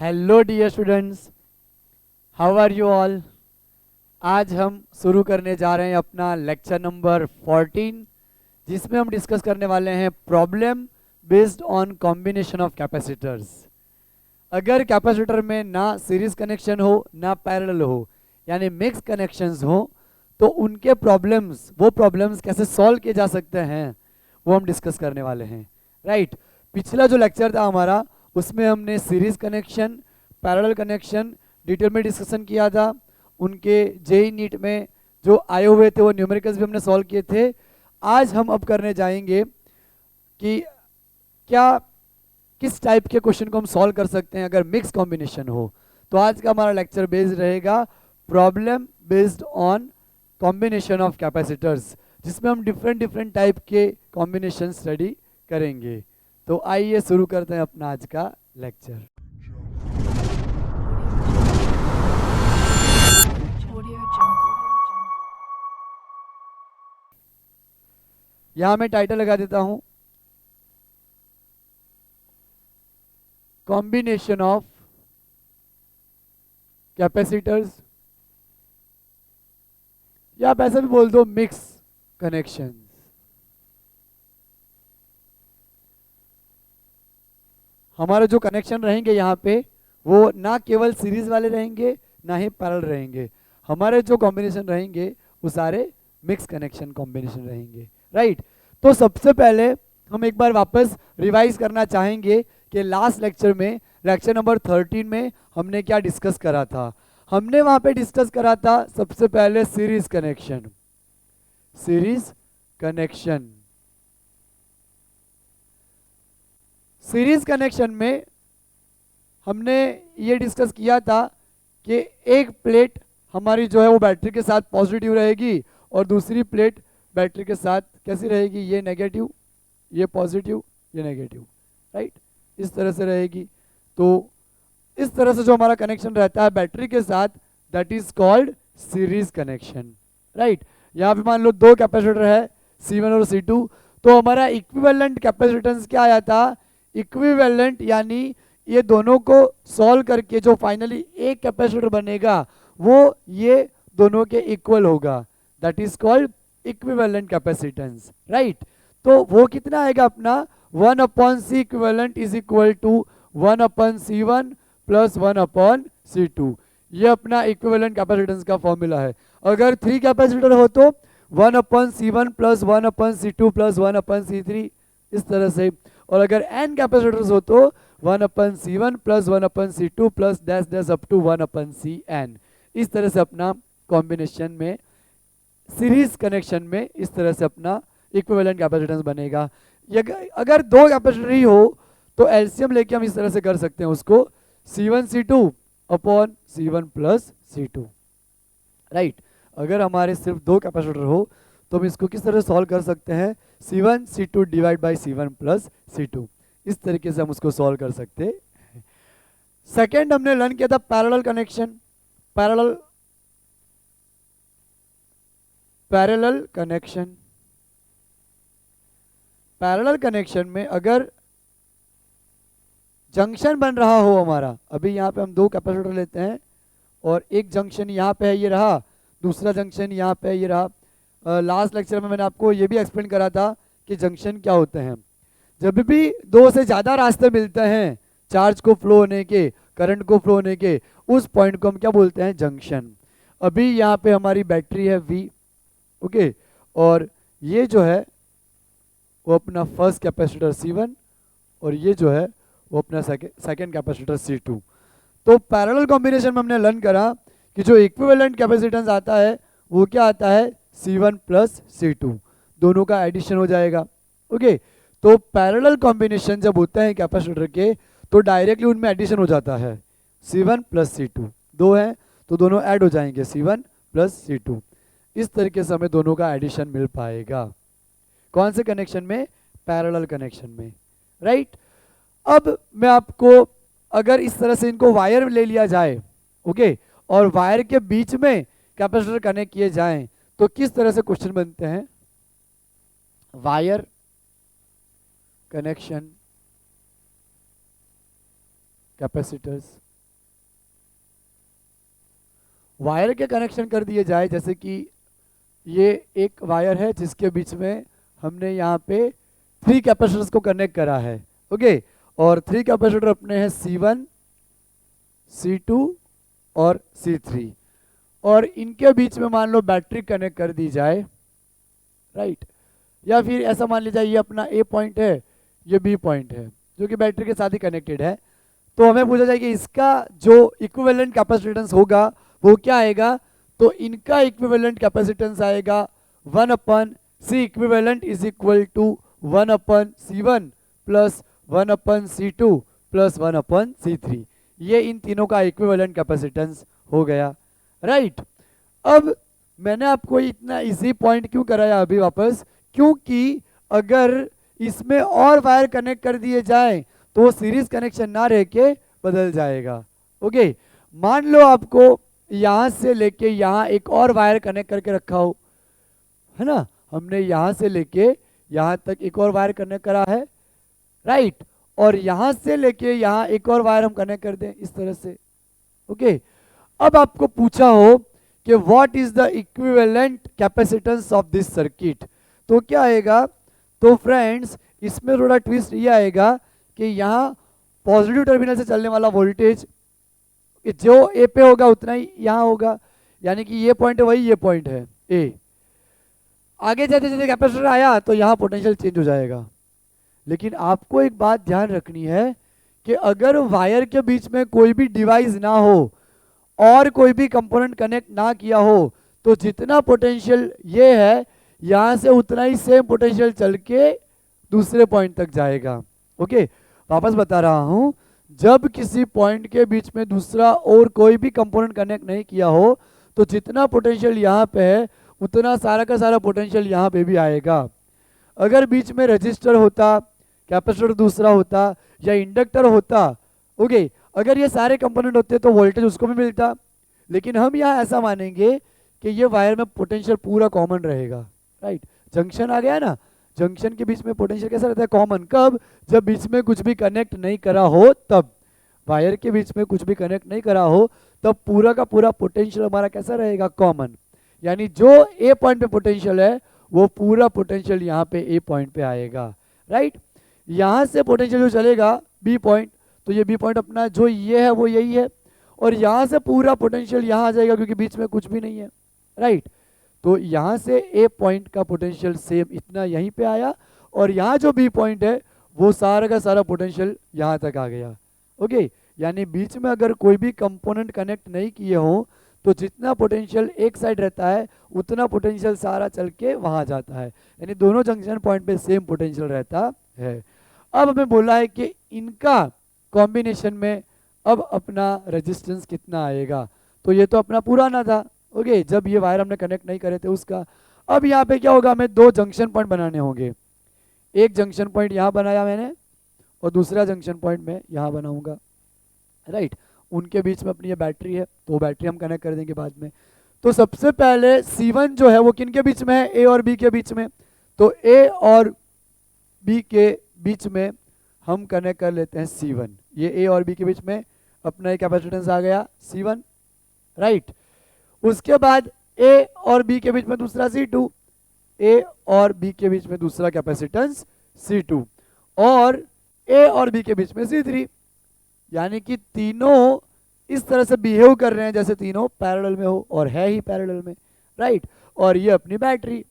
Hello dear students, how are you all. आज हम शुरू करने जा रहे हैं अपना लेक्चर नंबर 14, जिसमें हम डिस्कस करने वाले हैं problem based on combination of capacitors. अगर कैपेसिटर में ना सीरीज कनेक्शन हो ना पैरेलल हो, यानी मिक्स कनेक्शंस हो, तो उनके वो प्रॉब्लम्स कैसे सॉल्व किए जा सकते हैं वो हम डिस्कस करने वाले हैं। राइट। पिछला जो लेक्चर था हमारा, उसमें हमने series connection, parallel connection detail में डिस्कशन किया था। उनके जेई नीट में जो आए हुए थे वो न्यूमेरिकल्स भी हमने सॉल्व किए थे। आज हम अब करने जाएंगे कि क्या किस टाइप के क्वेश्चन को हम सॉल्व कर सकते हैं अगर मिक्स कॉम्बिनेशन हो। तो आज का हमारा लेक्चर बेस्ड रहेगा problem based on combination of capacitors, जिसमें हम डिफरेंट डिफरेंट टाइप के कॉम्बिनेशन स्टडी करेंगे। तो आइए शुरू करते हैं अपना आज का लेक्चर। यहां मैं टाइटल लगा देता हूं, कॉम्बिनेशन ऑफ कैपेसिटर्स, या आप ऐसा भी बोल दो मिक्स कनेक्शंस। हमारे जो कनेक्शन रहेंगे यहाँ पे वो ना केवल सीरीज वाले रहेंगे ना ही पैरेलल रहेंगे। हमारे जो कॉम्बिनेशन रहेंगे वो सारे मिक्स कनेक्शन कॉम्बिनेशन रहेंगे। राइट। तो सबसे पहले हम एक बार वापस रिवाइज करना चाहेंगे कि लास्ट लेक्चर में, लेक्चर नंबर 13 में हमने क्या डिस्कस करा था। हमने वहां पे डिस्कस करा था सबसे पहले सीरीज कनेक्शन। सीरीज कनेक्शन में हमने ये डिस्कस किया था कि एक प्लेट हमारी जो है वो बैटरी के साथ पॉजिटिव रहेगी और दूसरी प्लेट बैटरी के साथ कैसी रहेगी, ये नेगेटिव, ये पॉजिटिव, ये नेगेटिव। राइट, इस तरह से रहेगी। तो इस तरह से जो हमारा कनेक्शन रहता है बैटरी के साथ, that is called series connection. Right. यहाँ पे मान लो दो कैपेसिटर है C1 और C2, तो हमारा इक्विवेलेंट कैपेसिटेंस क्या आया था, इक्विवेलेंट यानी ये दोनों को सॉल्व करके जो फाइनली एक कैपेसिटर बनेगा वो ये दोनों के इक्वल होगा, that is called equivalent capacitance. Right. तो वो कितना आएगा अपना 1/C equivalent is equal to 1/C1 plus 1/C2। ये अपना इक्विवेलेंट कैपेसिटेंस का फॉर्मूला है। अगर 3 कैपेसिटर हो तो 1/C1 plus 1/C2 plus 1/C3, इस तरह से। और अगर n कैपेसिटर्स हो तो 1/C1 plus 1/C2 plus dash dash up to 1/Cn। इस तरह से अपना कॉम्बिनेशन में, सीरीज कनेक्शन में इस तरह से अपना इक्विवेलेंट कैपेसिटेंस बनेगा। अगर दो कैपेसिटर ही हो तो एलसीएम लेके हम इस तरह से कर सकते हैं उसको, C1 C2 upon C1 plus C2। Right. अगर हमारे सिर्फ दो कैपेसिटर हो तो हम इसको किस तरह सॉल्व कर सकते हैं, C1 C2 divide by C1 plus C2। इस तरीके से हम उसको सॉल्व कर सकते हैं। सेकेंड हमने लर्न किया था पैरेलल कनेक्शन। पैरेलल कनेक्शन में अगर जंक्शन बन रहा हो हमारा, अभी यहाँ पे हम दो कैपेसिटर लेते हैं और एक जंक्शन यहाँ पे है ये रहा, दूसरा जंक्शन यहाँ पे है ये रहा। लास्ट लेक्चर में मैंने आपको ये भी एक्सप्लेन करा था कि जंक्शन क्या होते हैं। जब भी दो से ज़्यादा रास्ते मिलते हैं चार्ज को फ्लो होने के, करंट को फ्लो होने के, उस पॉइंट को हम क्या बोलते हैं, जंक्शन। अभी यहाँ पे हमारी बैटरी है V, ओके, और ये जो है वो अपना फर्स्ट कैपेसिटर C1 और ये जो है वो अपना सेकेंड कैपेसिटर C2। तो पैरेलल कॉम्बिनेशन में हमने लर्न करा कि जो इक्विवेलेंट कैपेसिटेंस आता है वो क्या आता है, C1 प्लस C2, दोनों का एडिशन हो जाएगा। ओके। तो पैरेलल कॉम्बिनेशन जब होता है कैपेसिटर के तो डायरेक्टली उनमें एडिशन हो जाता है, C1 प्लस C2, दो हैं तो दोनों ऐड हो जाएंगे C1 प्लस C2। इस तरीके से हमें दोनों का एडिशन मिल पाएगा। कौन से कनेक्शन में, पैरेलल कनेक्शन में। राइट। अब मैं आपको, अगर इस तरह से इनको वायर ले लिया जाए, ओके, और वायर के बीच में कैपेसिटर कनेक्ट किए जाएं तो किस तरह से क्वेश्चन बनते हैं, वायर कनेक्शन कैपेसिटर्स। वायर के कनेक्शन कर दिए जाए, जैसे कि ये एक वायर है जिसके बीच में हमने यहाँ पे 3 कैपेसिटर्स को कनेक्ट करा है, ओके। और 3 कैपेसिटर अपने हैं C1, C2 और C3, और इनके बीच में मान लो बैटरी कनेक्ट कर दी जाए, राइट। या फिर ऐसा मान लीजिए ये अपना A पॉइंट है, ये B पॉइंट है, जो कि बैटरी के साथ ही कनेक्टेड है। तो हमें पूछा जाए कि इसका जो इक्विवेलेंट कैपेसिटेंस होगा वो क्या आएगा। तो इनका इक्विवेलेंट कैपेसिटेंस आएगा 1/C equivalent is equal to 1/C1 plus 1/C2 plus 1/C3। ये इन तीनों का इक्विवेलेंट कैपेसिटेंस हो गया, राइट। अब मैंने आपको इतना इजी पॉइंट क्यों कराया अभी वापस, क्योंकि अगर इसमें और वायर कनेक्ट कर दिए जाएं तो वो सीरीज कनेक्शन ना रह के बदल जाएगा, ओके। मान लो आपको यहां से लेके यहां एक और वायर कनेक्ट करके रखा हो, है ना, हमने यहां से लेके यहां तक एक और वायर कनेक्ट करा है, राइट। और यहां से लेके यहां एक और वायर हम कनेक्ट कर दें इस तरह से, ओके। अब आपको पूछा हो कि what is the equivalent capacitance of this circuit, तो क्या आएगा। तो फ्रेंड्स इसमें थोड़ा ट्विस्ट ये आएगा कि यहाँ पॉजिटिव टर्मिनल से चलने वाला वोल्टेज जो ए पे होगा उतना ही यहाँ होगा, यानी कि ये पॉइंट है वही ये पॉइंट है ए। आगे जाते जाते कैपेसिटर आया तो यहाँ पोटेंशियल चेंज हो जाएगा। लेकिन आपको एक बात ध्यान रखनी है कि अगर वायर के बीच में कोई भी डिवाइस ना हो और कोई भी कंपोनेंट कनेक्ट ना किया हो तो जितना पोटेंशियल ये है यहाँ से उतना ही सेम पोटेंशियल चल के दूसरे पॉइंट तक जाएगा, ओके। वापस बता रहा हूँ, जब किसी पॉइंट के बीच में दूसरा और कोई भी कंपोनेंट कनेक्ट नहीं किया हो तो जितना पोटेंशियल यहाँ पे है उतना सारा का सारा पोटेंशियल यहाँ पे भी आएगा। अगर बीच में रजिस्टर होता, कैपेसिटर दूसरा होता या इंडक्टर होता, ओके, अगर ये सारे कंपोनेंट होते तो वोल्टेज उसको भी मिलता। लेकिन हम यहाँ ऐसा मानेंगे कि ये वायर में पोटेंशियल पूरा कॉमन रहेगा, राइट। जंक्शन आ गया ना, जंक्शन के बीच में पोटेंशियल कैसा रहता है, कॉमन। कब, जब बीच में कुछ भी कनेक्ट नहीं करा हो तब, वायर के बीच में कुछ भी कनेक्ट नहीं करा हो तब पूरा का पूरा पोटेंशियल हमारा कैसा रहेगा, कॉमन। यानी जो ए पॉइंट पे पोटेंशियल है वो पूरा पोटेंशियल यहाँ पे ए पॉइंट पे आएगा, राइट। यहाँ से पोटेंशियल जो चलेगा बी पॉइंट, तो ये बी पॉइंट अपना जो ये है वो यही है, और यहाँ से पूरा पोटेंशियल यहाँ आ जाएगा क्योंकि बीच में कुछ भी नहीं है, राइट। तो यहाँ से ए पॉइंट का पोटेंशियल सेम इतना यहीं पे आया, और यहाँ जो बी पॉइंट है वो सारा का सारा पोटेंशियल यहाँ तक आ गया, ओके। यानी बीच में अगर कोई भी कंपोनेंट कनेक्ट नहीं किए हो तो जितना पोटेंशियल एक साइड रहता है उतना पोटेंशियल सारा चल के वहाँ जाता है, यानी दोनों जंक्शन पॉइंट पे सेम पोटेंशियल रहता है। अब हमें बोला है कि इनका कॉम्बिनेशन में अब अपना रेजिस्टेंस कितना आएगा, तो ये तो अपना पुराना था, ओके, जब ये वायर हमने कनेक्ट नहीं करे थे उसका। अब यहाँ पे क्या होगा, हमें 2 जंक्शन पॉइंट बनाने होंगे। एक जंक्शन पॉइंट यहाँ बनाया मैंने और दूसरा जंक्शन पॉइंट मैं यहाँ बनाऊंगा, राइट। उनके बीच में अपनी ये बैटरी है तो बैटरी हम कनेक्ट कर देंगे बाद में। तो सबसे पहले C1 जो है वो किन के बीच में है, ए और बी के बीच में। तो ए और बी के बीच में हम कनेक्ट कर लेते हैं C1। ये ए और बी के बीच में अपना कैपेसिटेंस आ गया C1, राइट। उसके बाद ए और बी के बीच में दूसरा C2, ए और बी के बीच में दूसरा कैपेसिटेंस C2, और ए और बी के बीच में C3। यानी कि तीनों इस तरह से बिहेव कर रहे हैं जैसे तीनों पैरेलल में हो, और है ही पैरेलल में, राइट। और ये अपनी बैटरी,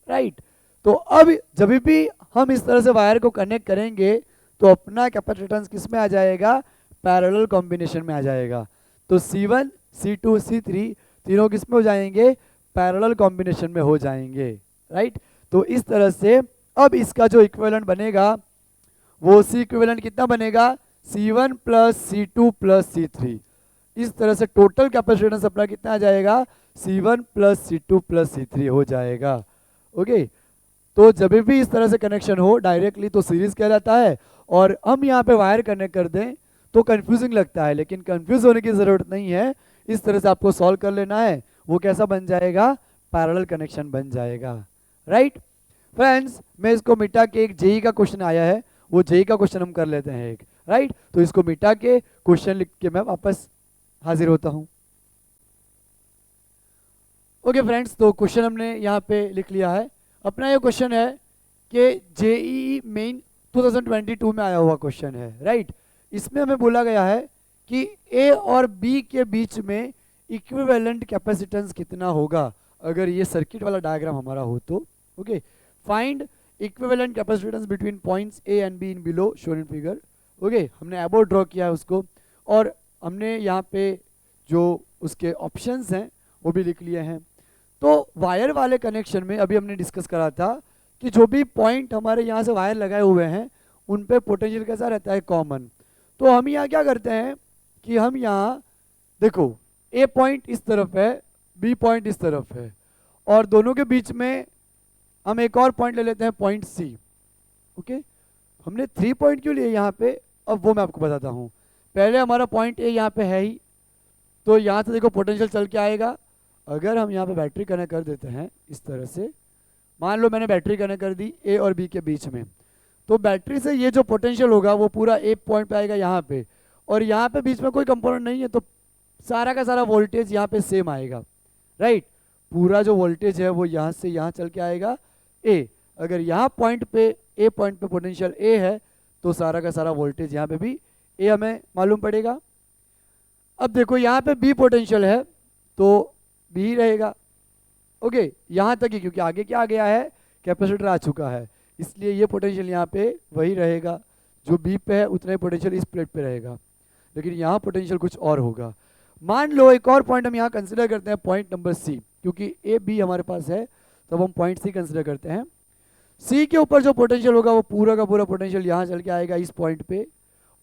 राइट। तो अब जब भी हम इस तरह से वायर को कनेक्ट करेंगे तो अपना कैपेसिटेंस किस में आ जाएगा, पैरेलल कॉम्बिनेशन में आ जाएगा। तो C1, C2, C3 तीनों किस में हो जाएंगे, पैरेलल कॉम्बिनेशन में हो जाएंगे, राइट। तो इस तरह से अब इसका जो इक्विवेलेंट बनेगा वो C इक्विवेलेंट कितना बनेगा, C1 plus C2 plus C3। इस तरह से टोटल कैपेसिटेंस अपना कितना आ जाएगा, C1 plus C2 plus C3 हो जाएगा, ओके। तो जब भी इस तरह से कनेक्शन हो डायरेक्टली तो सीरीज कहलाता है, और हम यहाँ पे वायर कनेक्ट कर दें तो कंफ्यूजिंग लगता है, लेकिन कंफ्यूज होने की ज़रूरत नहीं है। इस तरह से आपको सॉल्व कर लेना है, वो कैसा बन जाएगा, पैरेलल कनेक्शन बन जाएगा, राइट। फ्रेंड्स मैं इसको मिटा के, एक जेई का क्वेश्चन आया है वो जेई का क्वेश्चन हम कर लेते हैं एक, राइट। तो इसको मिटा के क्वेश्चन लिख के मैं वापस हाजिर होता हूँ। ओके फ्रेंड्स, तो क्वेश्चन हमने यहाँ पे लिख लिया है। अपना ये क्वेश्चन है कि जेईई मेन 2022 में आया हुआ क्वेश्चन है, राइट। इसमें हमें बोला गया है कि ए और बी के बीच में इक्विवेलेंट कैपेसिटेंस कितना होगा अगर ये सर्किट वाला डायग्राम हमारा हो तो। Okay, find equivalent capacitance between points A and be in below shown in figure. Okay, हमने अबोव ड्रॉ किया है उसको, और हमने यहाँ पे जो उसके ऑप्शंस हैं वो भी लिख लिए हैं। तो वायर वाले कनेक्शन में अभी हमने डिस्कस करा था कि जो भी पॉइंट हमारे यहाँ से वायर लगाए हुए हैं उन पे पोटेंशियल कैसा रहता है, कॉमन। तो हम यहाँ क्या करते हैं कि हम यहाँ देखो, ए पॉइंट इस तरफ है, बी पॉइंट इस तरफ है, और दोनों के बीच में हम एक और पॉइंट ले लेते हैं, पॉइंट सी। ओके, हमने 3 पॉइंट क्यों लिए यहाँ पे, अब वो मैं आपको बताता हूँ। पहले हमारा पॉइंट ए यहाँ पे है ही, तो यहाँ से देखो पोटेंशियल चल के आएगा। अगर हम यहाँ पे बैटरी कनेक्ट कर देते हैं इस तरह से, मान लो मैंने बैटरी कनेक्ट कर दी ए और बी के बीच में, तो बैटरी से ये जो पोटेंशियल होगा वो पूरा ए पॉइंट पे आएगा यहाँ पे, और यहाँ पे बीच में कोई कंपोनेंट नहीं है, तो सारा का सारा वोल्टेज यहाँ पे सेम आएगा, राइट। पूरा जो वोल्टेज है वो यहाँ से यहाँ चल के आएगा ए। अगर यहाँ पॉइंट पे ए पॉइंट पे पोटेंशियल ए है तो सारा का सारा वोल्टेज यहाँ पे भी ए हमें मालूम पड़ेगा। अब देखो यहाँ पे बी पोटेंशियल है तो बी ही रहेगा। ओके, यहाँ तक ही, क्योंकि आगे क्या आ गया है, कैपेसिटर आ चुका है, इसलिए ये पोटेंशियल यहाँ पे वही रहेगा, जो बी पे है उतना ही पोटेंशियल इस प्लेट पे रहेगा, लेकिन यहाँ पोटेंशियल कुछ और होगा। मान लो एक और पॉइंट हम यहाँ कंसिडर करते हैं, पॉइंट नंबर सी, क्योंकि ए बी हमारे पास है तो हम पॉइंट सी कंसिडर करते हैं। सी के ऊपर जो पोटेंशियल होगा वो पूरा का पूरा पोटेंशियल यहाँ चल के आएगा इस पॉइंट पे,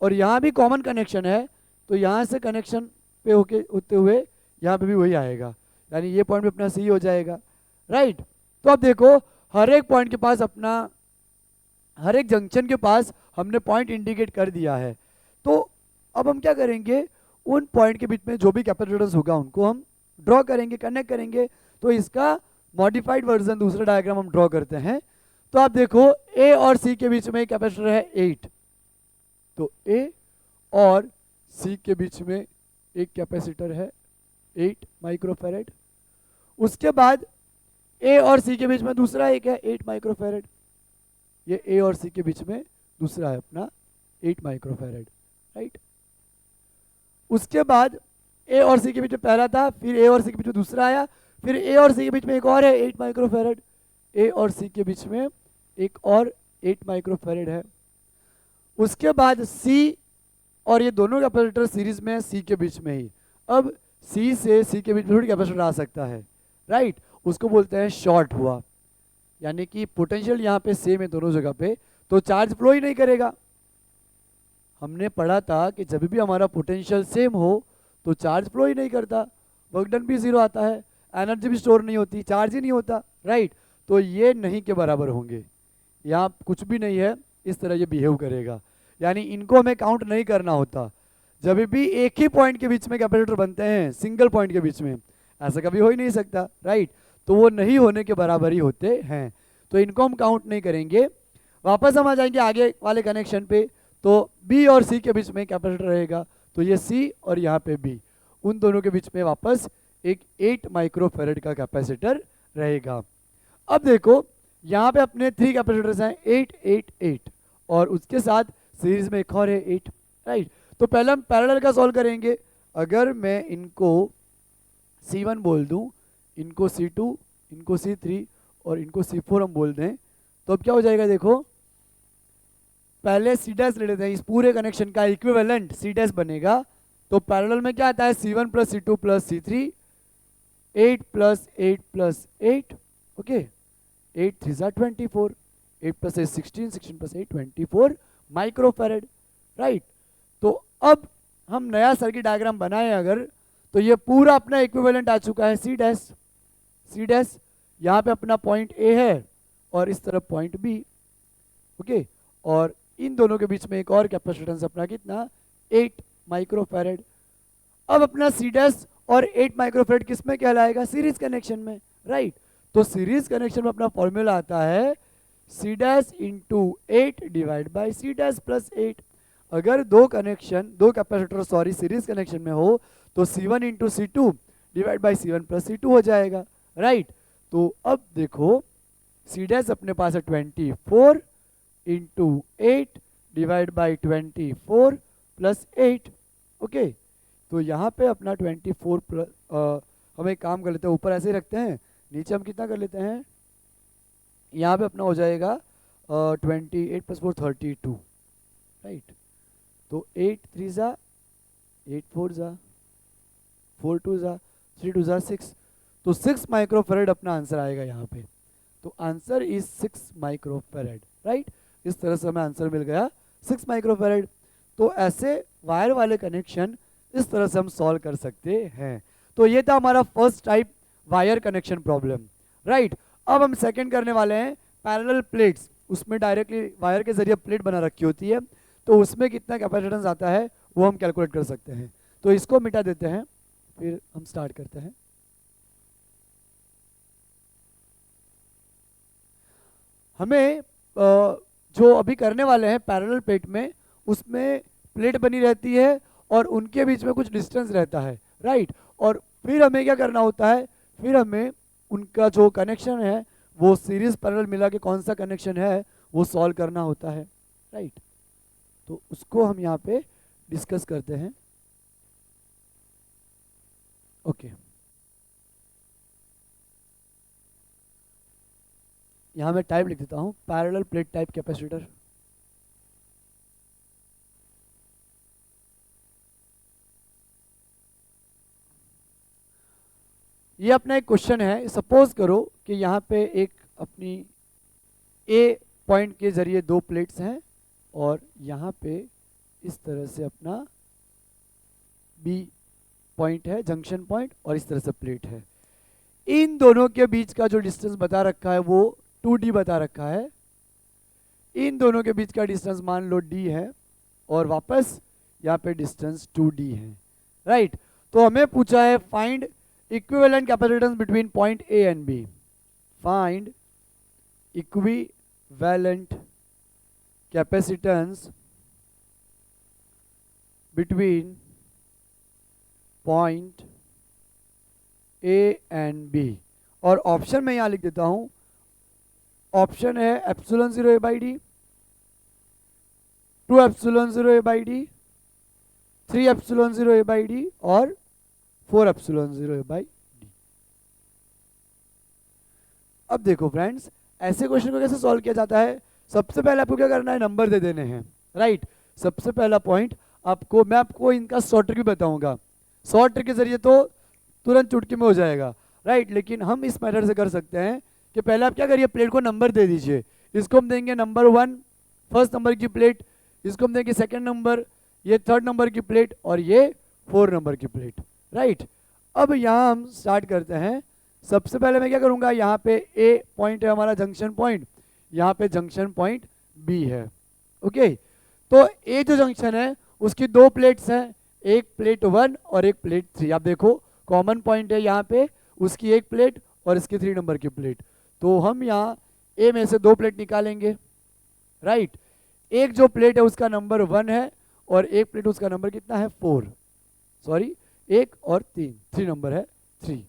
और यहाँ भी कॉमन कनेक्शन है तो यहाँ से कनेक्शन पे होते हुए यहाँ पे भी वही आएगा, यानी ये पॉइंट भी अपना सी हो जाएगा, राइट। तो अब देखो, हर एक पॉइंट के पास अपना, हर एक जंक्शन के पास हमने पॉइंट इंडिकेट कर दिया है। तो अब हम क्या करेंगे, उन पॉइंट के बीच में जो भी कैपेसिटेंस होगा उनको हम ड्रॉ करेंगे, कनेक्ट करेंगे। तो इसका मॉडिफाइड वर्जन दूसरा डायग्राम हम ड्रॉ करते हैं। तो आप देखो, ए और सी के बीच में कैपेसिटर है 8, तो ए और सी के बीच में एक कैपेसिटर है 8 माइक्रोफैरेड। उसके बाद ए और सी के बीच में दूसरा एक है 8 माइक्रोफैरेड। ये ए और सी के बीच में दूसरा है अपना 8 माइक्रोफैरेड, राइट। उसके बाद ए और सी के बीच में पहला था, फिर ए और सी के बीच में दूसरा आया, फिर ए और सी के बीच में एक और है 8 माइक्रोफैरेड। ए और सी के बीच में एक और 8 माइक्रोफैरेड है। उसके बाद सी और ये दोनों कैपेसिटर सीरीज में है सी के बीच में ही। अब सी से सी के बीच में थोड़ी कैपेसिटर आ सकता है, राइट, उसको बोलते हैं शॉर्ट हुआ, यानी कि पोटेंशियल यहाँ पे सेम है दोनों जगह पे, तो चार्ज फ्लो ही नहीं करेगा। हमने पढ़ा था कि जब भी हमारा पोटेंशियल सेम हो तो चार्ज फ्लो ही नहीं करता, वर्क डन भी जीरो आता है, एनर्जी भी स्टोर नहीं होती, चार्ज ही नहीं होता, राइट। तो ये नहीं के बराबर होंगे, यहाँ कुछ भी नहीं है, इस तरह ये बिहेव करेगा, यानी इनको हमें काउंट नहीं करना होता। जब भी एक ही पॉइंट के बीच में कैपेसिटर बनते हैं, सिंगल पॉइंट के बीच में, ऐसा कभी हो ही नहीं सकता, राइट, तो वो नहीं होने के बराबर ही होते हैं, तो इनको हम काउंट नहीं करेंगे। वापस हम आ जाएंगे आगे वाले कनेक्शन पे, तो बी और सी के बीच में कैपेसिटर रहेगा, तो ये सी और यहाँ पे बी, उन दोनों के बीच में वापस एक 8 माइक्रोफैरेड का कैपेसिटर रहेगा। अब देखो, यहाँ पे अपने 3 कैपेसिटर्स हैं 8 8 8, और उसके साथ सीरीज में एक और है 8, राइट। तो पहले हम पैरेलल का सॉल्व करेंगे। अगर मैं इनको C1 बोल दूं, इनको C2, इनको C3 और इनको C4 हम बोल दें, तो अब क्या हो जाएगा, देखो पहले C डैश ले लेते हैं, इस पूरे कनेक्शन का इक्विवेलेंट C डैश बनेगा। तो पैरेलल में क्या आता है, C1 plus C2 plus C3, 8 plus 8 plus 8, okay, 8 3 ज़ा 24, 8 प्लस 8 16, 16 प्लस 8 24 माइक्रोफैरेड, राइट। तो अब हम नया सर्किट डायग्राम बनाएं अगर, तो ये पूरा अपना इक्विवेलेंट आ चुका है C डैश। C डैश यहाँ पे अपना पॉइंट A है और इस तरफ पॉइंट B, ओके, और इन दोनों के बीच में एक और कैपेसिटेंस अपना कितना, 8 माइक्रोफैरेड। अब अपना C डैश और 8 माइक्रोफैरेड किस में कहलाएगा, सीरीज कनेक्शन में, राइट। तो सीरीज कनेक्शन में अपना फॉर्मूला आता है C dash into 8 divide by C dash plus 8। अगर दो कैपेसिटर सीरीज कनेक्शन में हो तो C1 into C2 divide by C1 plus C2 हो जाएगा, राइट। तो अब देखो सी डैश अपने पास है 24 into 8 divide by 24 plus 8। Okay, तो यहाँ पे अपना 24 प्लस हम एक काम कर लेते हैं, ऊपर ऐसे ही रखते हैं, नीचे हम कितना कर लेते हैं, यहाँ पे अपना हो जाएगा 28 प्लस 4 32, राइट। तो 8 3 ज़ा 8 4 ज़ा 4 2 ज़ा 3 2 ज़ा 6, तो 6 माइक्रोफेरेड अपना आंसर आएगा यहाँ पे। तो आंसर इज 6 माइक्रोफेरेड, राइट। इस तरह से हमें आंसर मिल गया 6 माइक्रोफेरेड। तो ऐसे वायर वाले कनेक्शन इस तरह से हम सॉल्व कर सकते हैं। तो ये था हमारा first type wire connection problem, right. अब हम सेकंड करने वाले हैं पैरेलल प्लेट्स। उसमें डायरेक्टली वायर के जरिए प्लेट बना रखी होती है, तो उसमें कितना कैपेसिटेंस आता है वो हम कैलकुलेट कर सकते हैं। तो इसको मिटा देते हैं, फिर हम स्टार्ट करते हैं। हमें जो अभी करने वाले हैं पैरेलल प्लेट में, उसमें प्लेट बनी रहती है और उनके बीच में कुछ डिस्टेंस रहता है, राइट। और फिर हमें क्या करना होता है, फिर हमें उनका जो कनेक्शन है वो सीरीज पैरेलल मिला के कौन सा कनेक्शन है वो सॉल्व करना होता है, राइट। तो उसको हम यहाँ पे डिस्कस करते हैं। ओके, यहाँ मैं टाइप लिख देता हूँ, पैरेलल प्लेट टाइप कैपेसिटर। ये अपना एक क्वेश्चन है। सपोज करो कि यहाँ पे एक अपनी ए पॉइंट के जरिए दो प्लेट्स हैं और यहाँ पे इस तरह से अपना बी पॉइंट है, जंक्शन पॉइंट, और इस तरह से प्लेट है। इन दोनों के बीच का जो डिस्टेंस बता रखा है वो 2d बता रखा है। इन दोनों के बीच का डिस्टेंस मान लो d है और वापस यहाँ पे डिस्टेंस 2d है, राइट। तो हमें पूछा है find equivalent capacitance between point A and B. Find equivalent capacitance between point A and B. और ऑप्शन में यहां लिख देता हूं, ऑप्शन है epsilon 0 A by D, 2 epsilon 0 A by D, 3 epsilon 0 A by D और 4 एप्सिलॉन 0 ए बाई डी। अब देखो फ्रेंड्स, ऐसे क्वेश्चन को कैसे सॉल्व किया जाता है। सबसे पहले आपको क्या करना है, नंबर दे देने हैं, राइट। सबसे पहला पॉइंट आपको, मैं आपको इनका शॉर्ट ट्रिक भी बताऊंगा। शॉर्ट ट्रिक के जरिए तो तुरंत चुटकी में हो जाएगा, राइट। लेकिन हम इस मेथड से कर सकते हैं कि पहले आप क्या करिए, प्लेट को नंबर दे दीजिए। इसको हम देंगे नंबर 1, फर्स्ट नंबर की प्लेट। इसको हम देंगे सेकंड नंबर, ये थर्ड नंबर की प्लेट, और ये 4 नंबर की प्लेट, राइट। अब यहाँ हम स्टार्ट करते हैं। सबसे पहले मैं क्या करूँगा, यहाँ पे ए पॉइंट है हमारा जंक्शन पॉइंट, यहाँ पे जंक्शन पॉइंट बी है, ओके। तो ए जो जंक्शन है उसकी दो प्लेट्स हैं, एक प्लेट 1 और एक प्लेट 3। आप देखो कॉमन पॉइंट है यहाँ पे, उसकी एक प्लेट और इसकी 3 नंबर की प्लेट। तो हम यहाँ ए में से दो प्लेट निकालेंगे, राइट। एक जो प्लेट है उसका नंबर 1 है और एक प्लेट उसका नंबर कितना है 4, सॉरी 1 और 3 नंबर है 3।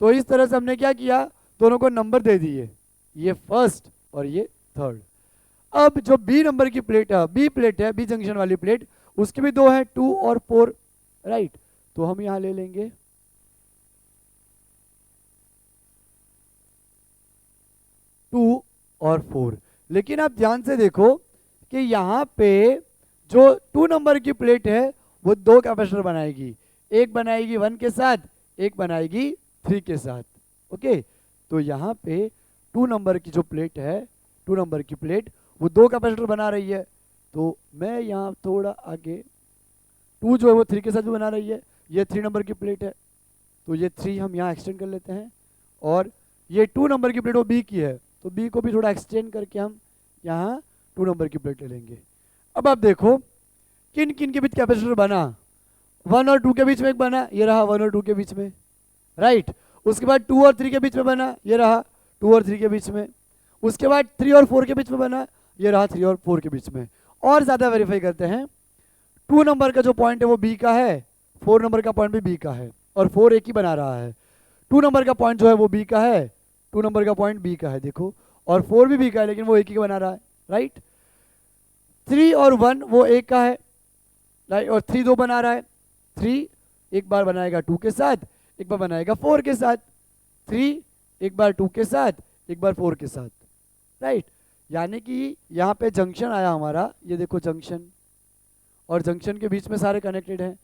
तो इस तरह से हमने क्या किया, दोनों को नंबर दे दिए, ये फर्स्ट और ये थर्ड। अब जो बी नंबर की प्लेट है, बी प्लेट है, बी जंक्शन वाली प्लेट, उसके भी दो है 2 और 4, राइट। तो हम यहां ले लेंगे 2 और 4। लेकिन आप ध्यान से देखो कि यहाँ पे जो 2 नंबर की प्लेट है वो दो कैपेसिटर बनाएगी, एक बनाएगी 1 के साथ, एक बनाएगी 3 के साथ, ओके। तो यहाँ पे 2 नंबर की जो प्लेट है, 2 नंबर की प्लेट, वो दो कैपेसिटर बना रही है। तो मैं यहाँ थोड़ा आगे, 2 जो है वो 3 के साथ भी बना रही है, ये 3 नंबर की प्लेट है, तो ये 3 हम यहाँ एक्सटेंड कर लेते हैं। और ये 2 नंबर की प्लेट वो बी की है, तो बी को भी थोड़ा एक्सटेंड करके हम यहाँ 2 नंबर की प्लेट ले लेंगे। अब आप देखो किन किन के बीच कैपेसिटर बना, 1 और 2 के बीच में एक बना, ये रहा 1 और 2 के बीच में, राइट। उसके बाद 2 और 3 के बीच में बना, ये रहा 2 और 3 के बीच में। उसके बाद 3 और 4 के बीच में बना, ये रहा 3 और 4 के बीच में। और ज़्यादा वेरीफाई करते हैं, 2 नंबर का जो पॉइंट है वो बी का है, 4 नंबर का पॉइंट भी बी का है, और 4 एक ही बना रहा है। 2 नंबर का पॉइंट जो है वो बी का है, 2 नंबर का पॉइंट बी का है देखो, और 4 भी बी का है लेकिन वो एक ही बना रहा है, राइट। 3 और 1 वो एक का है, राइट, और 3 दो बना रहा है। 3 एक बार बनाएगा 2 के साथ, एक बार बनाएगा 4 के साथ, 3 एक बार 2 के साथ, एक बार 4 के साथ, राइट। यानी कि यहाँ पे जंक्शन आया हमारा, ये देखो जंक्शन, और जंक्शन के बीच में सारे कनेक्टेड हैं,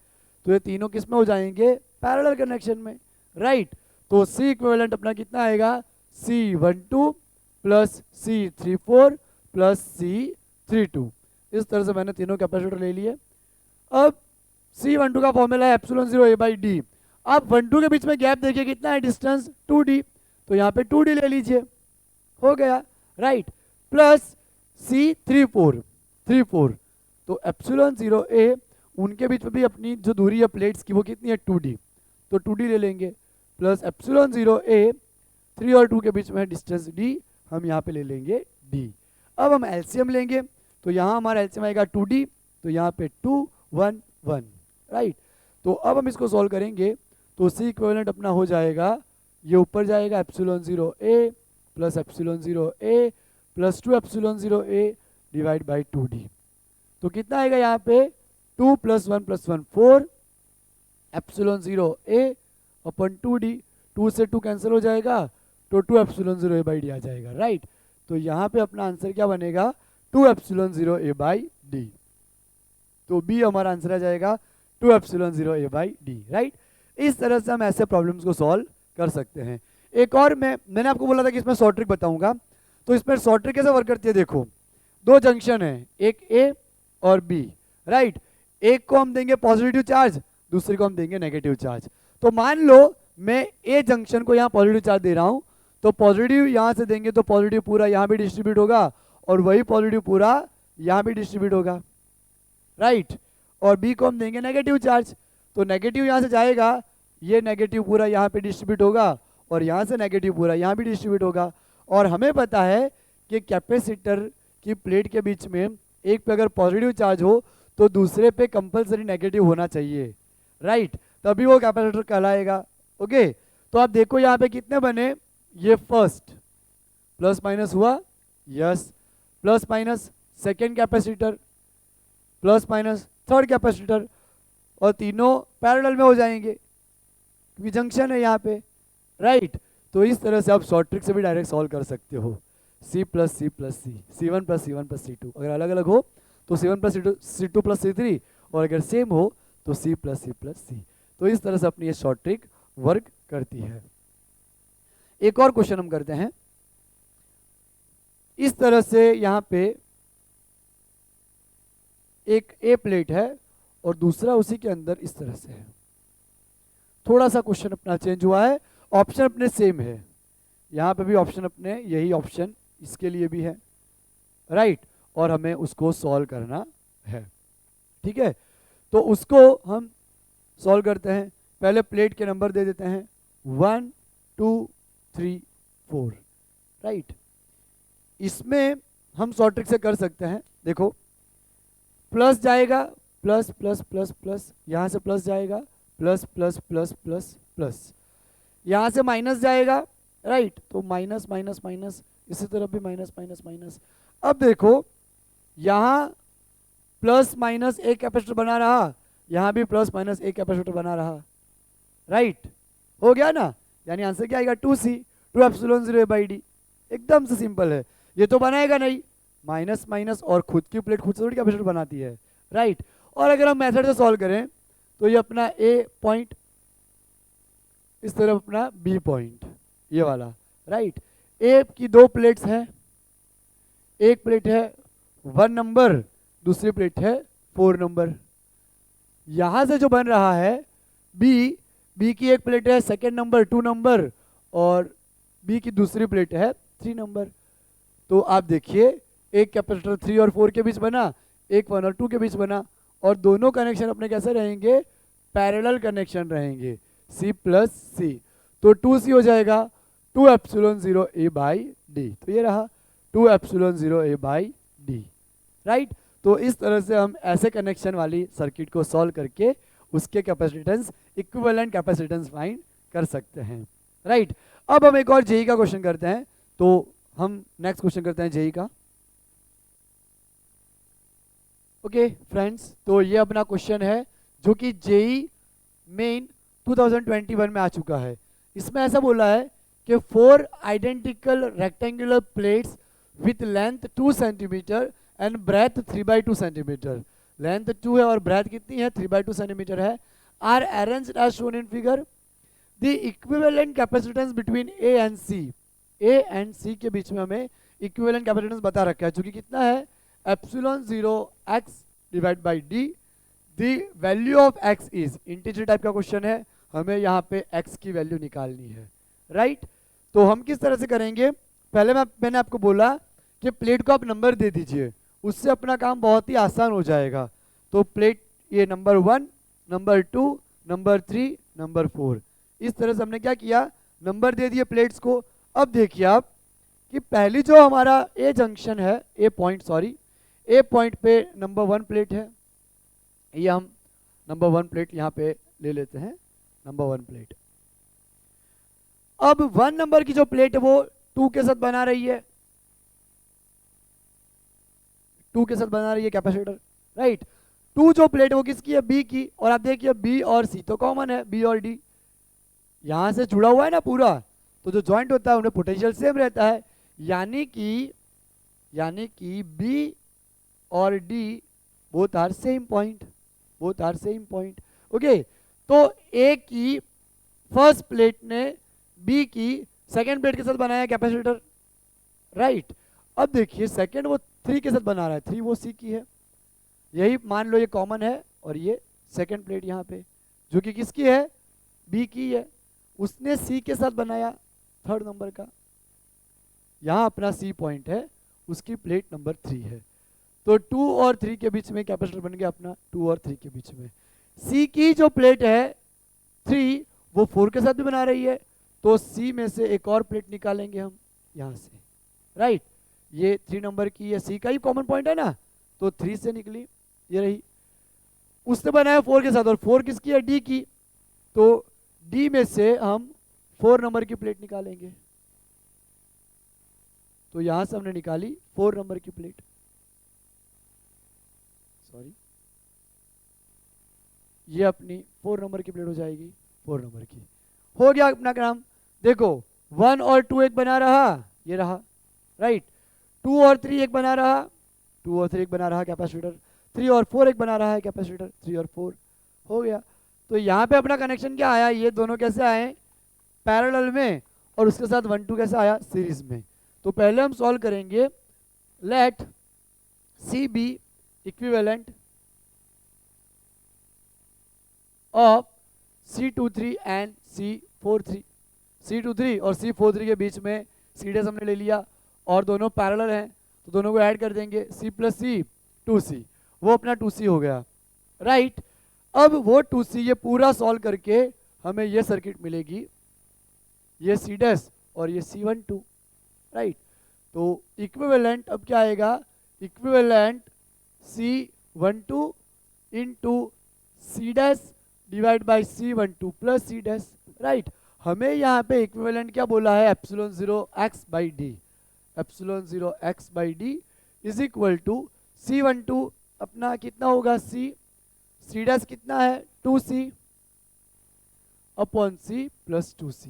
तो ये तीनों किस में हो जाएंगे, पैरेलल कनेक्शन में, राइट। तो सी इक्विवेलेंट अपना कितना आएगा, C12 plus C34 plus C32। इस तरह से मैंने तीनों कैपेसिटर ले लिए। अब C12 का फॉर्मूला है एप्सिलॉन 0 A बाई डी। अब 1-2 के बीच में गैप देखिए कितना है डिस्टेंस, 2D, तो यहाँ पे 2D ले लीजिए, हो गया, राइट। प्लस C34, तो एप्सिलॉन 0 A, उनके बीच में भी अपनी जो दूरी है प्लेट्स की वो कितनी है, 2D, तो 2D ले लेंगे, प्लस एप्सिलॉन 0 A 3 और 2 के बीच में है डिस्टेंस D, हम यहाँ पे ले लेंगे D। अब हम एलसीएम लेंगे, तो यहाँ हमारा एलसीएम आएगा 2D, तो यहाँ पे 2 1 1, राइट। तो अब हम इसको सॉल्व करेंगे, तो सी इक्विवेलेंट अपना हो जाएगा, ये ऊपर जाएगा epsilon 0 A plus epsilon 0 A plus 2 epsilon 0 A divide by 2D। तो कितना आएगा यहाँ पे, 2 + 1 + 1 4 एप्सिलॉन 0 A अपन 2D, 2 से 2 कैंसिल हो जाएगा, तो 2 एप्सिलॉन 0 A बाई डी आ जाएगा, राइट। तो यहाँ पे अपना आंसर क्या बनेगा, 2 एप्सिलॉन 0 A बाई डी। तो बी हमारा आंसर आ जाएगा 2 epsilon 0 A by D, right. इस तरह से हम ऐसे प्रॉब्लम्स को सॉल्व कर सकते हैं। एक और मैंने आपको बोला था कि इसमें शॉर्ट ट्रिक बताऊंगा, तो इसमें शॉर्ट ट्रिक कैसे वर्क करती है, देखो 2 जंक्शन है, एक ए और बी, राइट। एक को हम देंगे पॉजिटिव चार्ज, दूसरे को हम देंगे नेगेटिव चार्ज। तो मान लो मैं ए जंक्शन को यहाँ पॉजिटिव चार्ज दे रहा हूँ, तो पॉजिटिव यहाँ से देंगे तो पॉजिटिव पूरा यहाँ भी डिस्ट्रीब्यूट होगा, और वही पॉजिटिव पूरा यहाँ भी डिस्ट्रीब्यूट होगा, राइट। और बी को हम देंगे नेगेटिव चार्ज, तो नेगेटिव यहाँ से जाएगा, ये नेगेटिव पूरा यहाँ पे डिस्ट्रीब्यूट होगा, और यहाँ से नेगेटिव पूरा यहाँ भी डिस्ट्रीब्यूट होगा। और हमें पता है कि कैपेसिटर की प्लेट के बीच में एक पे अगर पॉजिटिव चार्ज हो तो दूसरे पे कंपलसरी नेगेटिव होना चाहिए, राइट, तभी वो कैपेसिटर कहलाएगा, ओके। तो आप देखो यहाँ पे कितने बने, ये फर्स्ट प्लस माइनस हुआ, yes, plus minus second capacitor, plus minus third capacitor, और तीनों पैरेलल में हो जाएंगे क्योंकि जंक्शन है यहाँ पे, राइट। तो इस तरह से आप शॉर्ट ट्रिक से भी डायरेक्ट सॉल्व कर सकते हो, C plus C plus C, C1 plus C1 plus C2, अगर अलग अलग हो तो C1 plus C2 plus C3, और अगर सेम हो तो C plus C plus C। तो इस तरह से अपनी ये शॉर्ट ट्रिक वर्क करती है। एक और क्वेश्चन हम करते हैं, इस तरह से यहाँ पे एक ए प्लेट है और दूसरा उसी के अंदर इस तरह से है। थोड़ा सा क्वेश्चन अपना चेंज हुआ है, ऑप्शन अपने सेम है, यहाँ पे भी ऑप्शन अपने यही ऑप्शन इसके लिए भी है, राइट, और हमें उसको सॉल्व करना है, ठीक है। तो उसको हम सॉल्व करते हैं, पहले प्लेट के नंबर दे देते हैं 1 2 3 4, राइट। इसमें हम शॉर्ट ट्रिक से कर सकते हैं, देखो प्लस जाएगा, प्लस प्लस प्लस प्लस, यहाँ से प्लस जाएगा, plus plus plus plus plus, यहाँ से माइनस जाएगा, राइट, तो माइनस माइनस माइनस, इसी तरफ भी माइनस माइनस माइनस। अब देखो यहाँ प्लस माइनस एक कैपेसिटर बना रहा, यहाँ भी प्लस माइनस एक कैपेसिटर बना रहा, राइट, हो गया ना। यानी आंसर क्या आएगा, 2C, 2 एप्सिलॉन 0 बाई डी। एकदम से सिंपल है, ये तो बनाएगा नहीं, माइनस माइनस, और खुद की प्लेट खुद से थोड़ी कैपेसिटर बनाती है, राइट। और अगर हम मेथड से सॉल्व करें तो ये अपना ए पॉइंट, इस तरफ अपना बी पॉइंट, ये वाला, राइट। ए की 2 प्लेट्स हैं, एक प्लेट है 1 नंबर, दूसरी प्लेट है 4 नंबर। यहां से जो बन रहा है बी की एक प्लेट है सेकेंड नंबर 2 नंबर, और बी की दूसरी प्लेट है 3 नंबर। तो आप देखिए एक कैपेसिटर 3 और 4 के बीच बना, एक 1 और 2 के बीच बना, और दोनों कनेक्शन अपने कैसे रहेंगे, पैरेलल कनेक्शन रहेंगे, C प्लस C। तो 2C हो जाएगा 2 एप्सिलॉन 0 A बाई डी, तो ये रहा 2 epsilon 0 A by D, right. तो इस तरह से हम ऐसे कनेक्शन वाली सर्किट को सॉल्व करके उसके कैपेसिटेंस, इक्विवेलेंट कैपेसिटेंस फाइंड कर सकते हैं। राइट। अब हम एक और जेई का क्वेश्चन करते हैं, तो हम नेक्स्ट क्वेश्चन करते हैं जेई का। ओके फ्रेंड्स, तो ये अपना क्वेश्चन है जो कि जेई मेन 2021 में आ चुका है। इसमें ऐसा बोला है कि 4 identical rectangular plates with length 2 centimetre and breadth 3/2 centimetre, length 2 है और ब्रेथ कितनी है 3/2 सेंटीमीटर है, are arranged as shown in figure. The equivalent capacitance between A and C, A and C के बीच में हमें इक्विवेलेंट कैपेसिटेंस बता रखा है जो कि कितना है epsilon 0 x divide by D. The value of x is, integer type का क्वेश्चन है, हमें यहाँ पे x की वैल्यू निकालनी है, राइट। तो हम किस तरह से करेंगे, पहले मैंने आपको बोला कि प्लेट को आप नंबर दे दीजिए, उससे अपना काम बहुत ही आसान हो जाएगा। तो प्लेट ये नंबर 1, नंबर 2, नंबर 3, नंबर 4, इस तरह से हमने क्या किया, नंबर दे दिए प्लेट्स को। अब देखिए आप कि पहली जो हमारा ए जंक्शन है, ए पॉइंट सॉरी, ए पॉइंट पे नंबर 1 प्लेट है, ये हम नंबर 1 प्लेट यहाँ पे ले लेते हैं, नंबर 1 प्लेट। अब 1 नंबर की जो प्लेट है वो 2 के साथ बना रही है, 2 के साथ बना रही है कैपेसिटर, राइट। 2 जो प्लेट है वो किसकी है, बी की, और आप देखिए बी और सी तो कॉमन है, बी और डी यहां से जुड़ा हुआ है ना पूरा, तो जो जॉइंट होता है उनमें पोटेंशियल सेम रहता है, यानी कि बी और D both are same point, both are same point. Okay, तो ए की फर्स्ट प्लेट ने बी की सेकेंड प्लेट के साथ बनाया कैपेसिटर, राइट। अब देखिए सेकेंड वो 3 के साथ बना रहा है, 3 वो सी की है, यही मान लो ये कॉमन है, और ये सेकेंड प्लेट यहाँ पे जो कि किसकी है, बी की है, उसने सी के साथ बनाया थर्ड नंबर का, यहाँ अपना सी पॉइंट है, उसकी प्लेट नंबर 3 है। तो 2 और 3 के बीच में कैपेसिटर बन गया अपना, 2 और 3 के बीच में। सी की जो प्लेट है 3 वो 4 के साथ भी बना रही है, तो सी में से एक और प्लेट निकालेंगे हम यहाँ से, राइट। ये 3 नंबर की है, सी का ही कॉमन पॉइंट है ना, तो 3 से निकली, ये रही, उसने बनाया 4 के साथ, और 4 किसकी है, डी की, तो डी में से हम 4 नंबर की प्लेट निकालेंगे, तो यहां से हमने निकाली 4 नंबर की प्लेट, सॉरी ये अपनी 4 नंबर की प्लेट हो जाएगी, 4 नंबर की हो गया अपना काम। देखो 1 और 2 एक बना रहा, ये रहा, राइट। 2 और 3 एक बना रहा, 2 और 3 एक बना रहा कैपेसिटर, 3 और 4 एक बना रहा है कैपेसिटर, 3 और 4 हो गया। तो यहाँ पे अपना कनेक्शन क्या आया, ये दोनों कैसे आए पैरेलल में, और उसके साथ 1 2 कैसे आया सीरीज में। तो पहले हम सॉल्व करेंगे, let C be equivalent of C23 and C43, C23 और C43 के बीच में सीडेस हमने ले लिया, और दोनों पैरेलल हैं तो दोनों को ऐड कर देंगे, C प्लस सी 2C, वो अपना 2C हो गया, राइट। अब वो 2C ये पूरा सॉल्व करके हमें ये सर्किट मिलेगी, ये C डैश और ये C12, राइट। तो इक्विवेलेंट अब क्या आएगा, equivalent C12 into C dash divide by C12 plus C dash, right. हमें यहाँ पे इक्विवेलेंट क्या बोला है, epsilon 0 x by D, epsilon 0 x by D is equal to C12 अपना कितना होगा, C डैश कितना है 2C upon C plus 2C,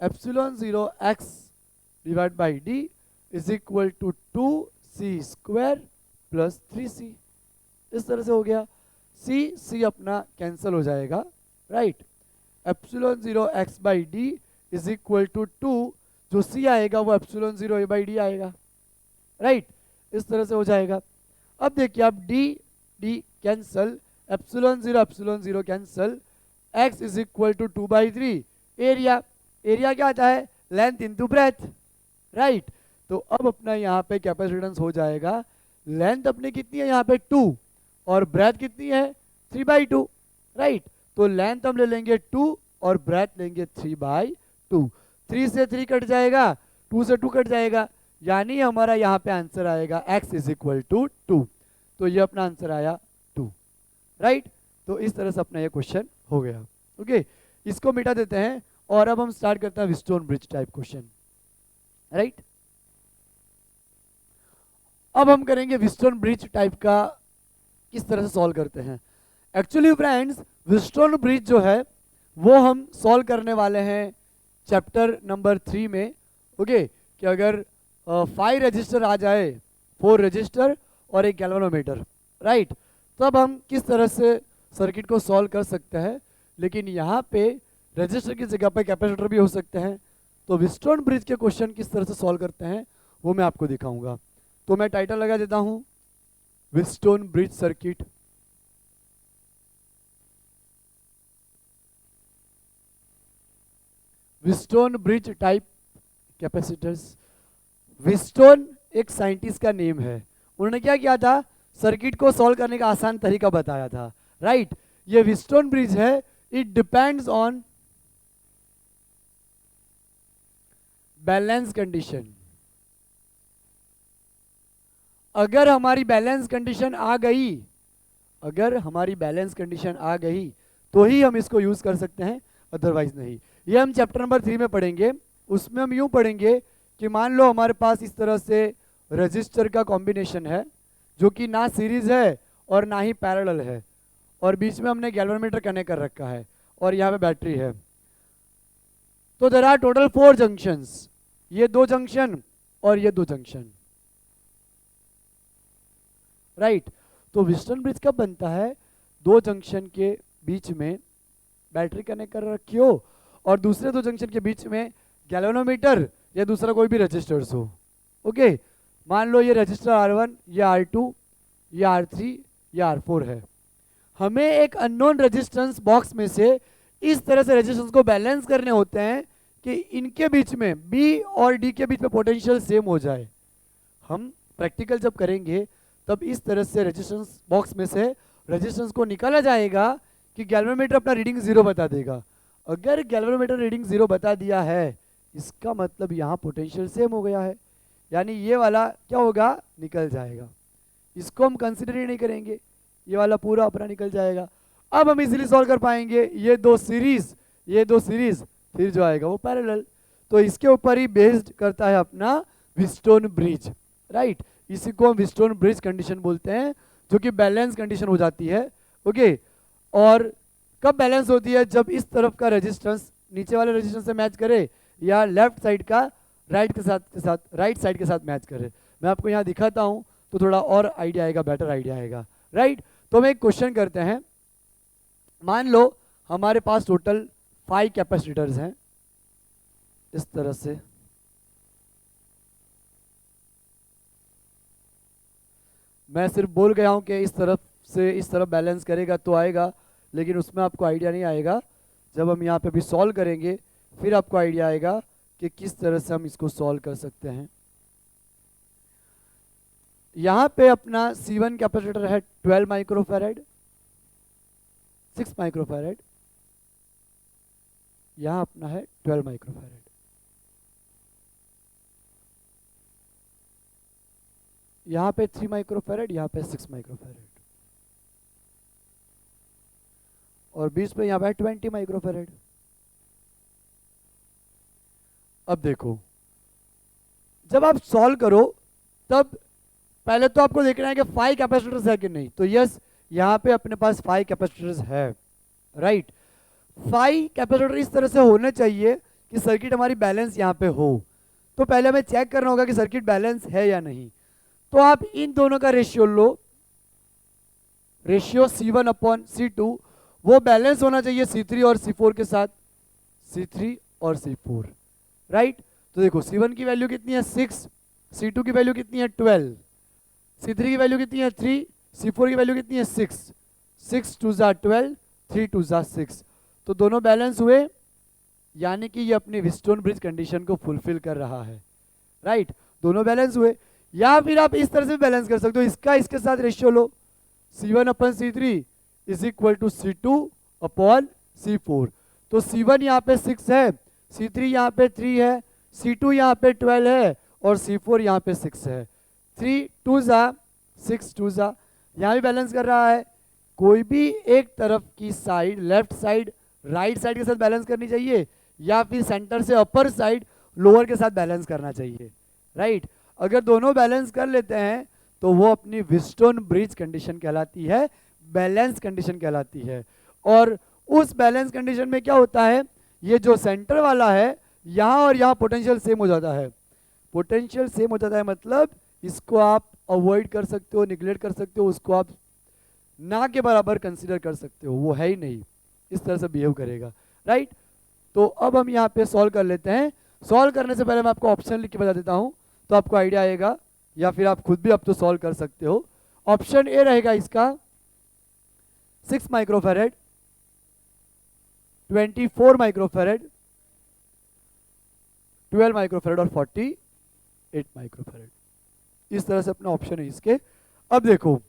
epsilon 0 x divide by D is equal to 2C square plus 3C, इस तरह से हो गया। C अपना कैंसिल हो जाएगा, right. Epsilon 0 x by D is equal to 2, जो C आएगा वो एप्सिलॉन 0 a बाई डी आएगा, राइट, इस तरह से हो जाएगा। अब देखिए आप D cancel, epsilon 0 cancel, x is equal to 2/3, area क्या आता है, लेंथ इंटू ब्रेथ, राइट। तो अब अपना यहाँ पे कैपेसिटेंस हो जाएगा, लेंथ अपनी कितनी है यहाँ पे 2 और ब्रेथ कितनी है 3/2, राइट। तो लेंथ हम ले लेंगे 2 और ब्रेथ लेंगे 3/2, 3 से 3 कट जाएगा, 2 से 2 कट जाएगा, यानी हमारा यहाँ पे आंसर आएगा x इज इक्वल टू 2, तो ये अपना आंसर आया 2, राइट। तो इस तरह से अपना ये क्वेश्चन हो गया, ओके। इसको मिटा देते हैं और अब हम स्टार्ट करते हैं Wheatstone bridge type question, right. अब हम करेंगे व्हीटस्टोन ब्रिज टाइप का किस तरह से सॉल्व करते हैं। एक्चुअली फ्रेंड्स, व्हीटस्टोन ब्रिज जो है वो हम सॉल्व करने वाले हैं चैप्टर नंबर 3 में, ओके। कि अगर 5 रजिस्टर आ जाए, 4 रजिस्टर और एक गैल्वेनोमीटर, राइट, तब हम किस तरह से सर्किट को सॉल्व कर सकते हैं। लेकिन यहाँ पे रजिस्टर की जगह पे कैपेसिटर भी हो सकते हैं। तो व्हीटस्टोन ब्रिज के क्वेश्चन किस तरह से सॉल्व करते हैं वो मैं आपको दिखाऊंगा। तो मैं टाइटल लगा देता हूं, Wheatstone bridge circuit. Wheatstone bridge type capacitors. Wheatstone एक साइंटिस्ट का नेम है। उन्होंने क्या किया था, सर्किट को सॉल्व करने का आसान तरीका बताया था, राइट। ये व्हीटस्टोन ब्रिज है, it depends on balance condition. अगर हमारी बैलेंस कंडीशन आ गई, अगर हमारी बैलेंस कंडीशन आ गई तो ही हम इसको यूज कर सकते हैं, अदरवाइज नहीं। ये हम चैप्टर नंबर 3 में पढ़ेंगे। उसमें हम यूं पढ़ेंगे कि मान लो हमारे पास इस तरह से रजिस्टर का कॉम्बिनेशन है जो कि ना सीरीज है और ना ही पैरेलल है, और बीच में हमने गैल्वेनोमीटर कनेक्ट कर रखा है और यहाँ पे बैटरी है। तो देयर आर टोटल 4 जंक्शंस, ये 2 जंक्शन और ये 2 जंक्शन, राइट। तो व्हीटस्टोन ब्रिज कब बनता है, 2 जंक्शन के बीच में बैटरी कनेक्ट कर रखी हो और दूसरे 2 जंक्शन के बीच में गैल्वेनोमीटर या दूसरा कोई भी रजिस्टर्स हो, ओके। मान लो ये रजिस्टर R1 या R2 या R3 या R4 है। हमें एक अननोन रेजिस्टेंस बॉक्स में से इस तरह से रेजिस्टेंस को बैलेंस करने होते हैं कि इनके बीच में B और D के बीच में पोटेंशियल सेम हो जाए। हम प्रैक्टिकल जब करेंगे तब इस तरह से रेजिस्टेंस बॉक्स में से रेजिस्टेंस को निकाला जाएगा कि गैल्वेनोमीटर अपना रीडिंग 0 बता देगा। अगर गैल्वेनोमीटर रीडिंग 0 बता दिया है, इसका मतलब यहाँ पोटेंशियल सेम हो गया है, यानी ये वाला क्या होगा, निकल जाएगा। इसको हम कंसिडर ही नहीं करेंगे, ये वाला पूरा अपना निकल जाएगा। अब हम इजीली सॉल्व कर पाएंगे ये 2 सीरीज, ये 2 सीरीज, फिर जो आएगा वो पैरेलल। तो इसके ऊपर ही बेस्ड करता है अपना व्हीटस्टोन ब्रिज, राइट। इसी को हम व्हीटस्टोन ब्रिज कंडीशन बोलते हैं, जो कि बैलेंस कंडीशन हो जाती है, ओके। और कब बैलेंस होती है, जब इस तरफ का रेजिस्टेंस नीचे वाले रेजिस्टेंस से मैच करे या लेफ्ट साइड का राइट साइड के साथ मैच करे। मैं आपको यहाँ दिखाता हूँ तो थोड़ा और आइडिया आएगा, बेटर आइडिया आएगा, राइट। तो हम एक क्वेश्चन करते हैं। मान लो हमारे पास टोटल 5 कैपेसिटर्स हैं इस तरह से। मैं सिर्फ बोल गया हूं कि इस तरफ से इस तरफ बैलेंस करेगा तो आएगा, लेकिन उसमें आपको आइडिया नहीं आएगा। जब हम यहाँ पे भी सॉल्व करेंगे फिर आपको आइडिया आएगा कि किस तरह से हम इसको सॉल्व कर सकते हैं। यहाँ पे अपना C1 कैपेसिटर है 12 माइक्रोफैरेड, 6 माइक्रोफैरेड, यहाँ अपना है 12 माइक्रोफैरेड। यहाँ पे 3 माइक्रोफैरेड, यहाँ पे 6 माइक्रोफैरेड, और बीच में यहाँ पे 20 माइक्रोफैरेड। अब देखो, जब आप सॉल्व करो तब पहले तो आपको देखना है कि 5 कैपेसिटर्स है कि नहीं। तो यस, यहाँ पे अपने पास 5 कैपेसिटर्स है, राइट। 5 कैपेसिटर इस तरह से होने चाहिए कि सर्किट हमारी बैलेंस यहाँ पे हो। तो पहले हमें चेक करना होगा कि सर्किट बैलेंस है या नहीं। तो आप इन दोनों का रेशियो लो, रेशियो C1/C2, वो बैलेंस होना चाहिए C3 और C4 के साथ, C3 और C4, राइट। तो देखो C1 की वैल्यू कितनी है 6, C2 की वैल्यू कितनी है 12, C3 की वैल्यू कितनी है 3, C4 की वैल्यू कितनी है 6, 6 2 जा 12, 3 2 जा 6। तो दोनों बैलेंस हुए, यानी कि ये अपनी व्हीटस्टोन ब्रिज कंडीशन को फुलफिल कर रहा है, राइट। दोनों बैलेंस हुए। या फिर आप इस तरह से बैलेंस कर सकते हो, इसका इसके साथ रेशियो लो, C1/C3 is equal to C2/C4। तो C1 यहाँ पे 6 है, C3 यहाँ पे 3 है, C2 यहाँ पे 12 है और C4 यहाँ पे 6 है। 3 2 जा 6 2 जा, यहाँ भी बैलेंस कर रहा है। कोई भी एक तरफ की side, left side right side के साथ बैलेंस करनी चाहिए, या फिर सेंटर से अपर साइड लोअर के साथ बैलेंस करना चाहिए, राइट। अगर दोनों बैलेंस कर लेते हैं तो वो अपनी व्हीटस्टोन ब्रिज कंडीशन कहलाती है, बैलेंस कंडीशन कहलाती है। और उस बैलेंस कंडीशन में क्या होता है, ये जो सेंटर वाला है यहाँ और यहाँ पोटेंशियल सेम हो जाता है। पोटेंशियल सेम हो जाता है मतलब इसको आप अवॉइड कर सकते हो, निगलेक्ट कर सकते हो, उसको आप ना के बराबर कंसीडर कर सकते हो, वो है ही नहीं, इस तरह से बिहेव करेगा, राइट। तो अब हम यहाँ पे सॉल्व कर लेते हैं। सॉल्व करने से पहले मैं आपको ऑप्शन लिख के बता देता हूँ तो आपको आइडिया आएगा, या फिर आप खुद भी अब तो सॉल्व कर सकते हो। ऑप्शन ए रहेगा इसका 6 माइक्रोफैरेड, 24 माइक्रोफैरेड, 12 माइक्रोफैरेड और 48 माइक्रोफैरेड। इस तरह से अपना ऑप्शन है इसके। अब देखो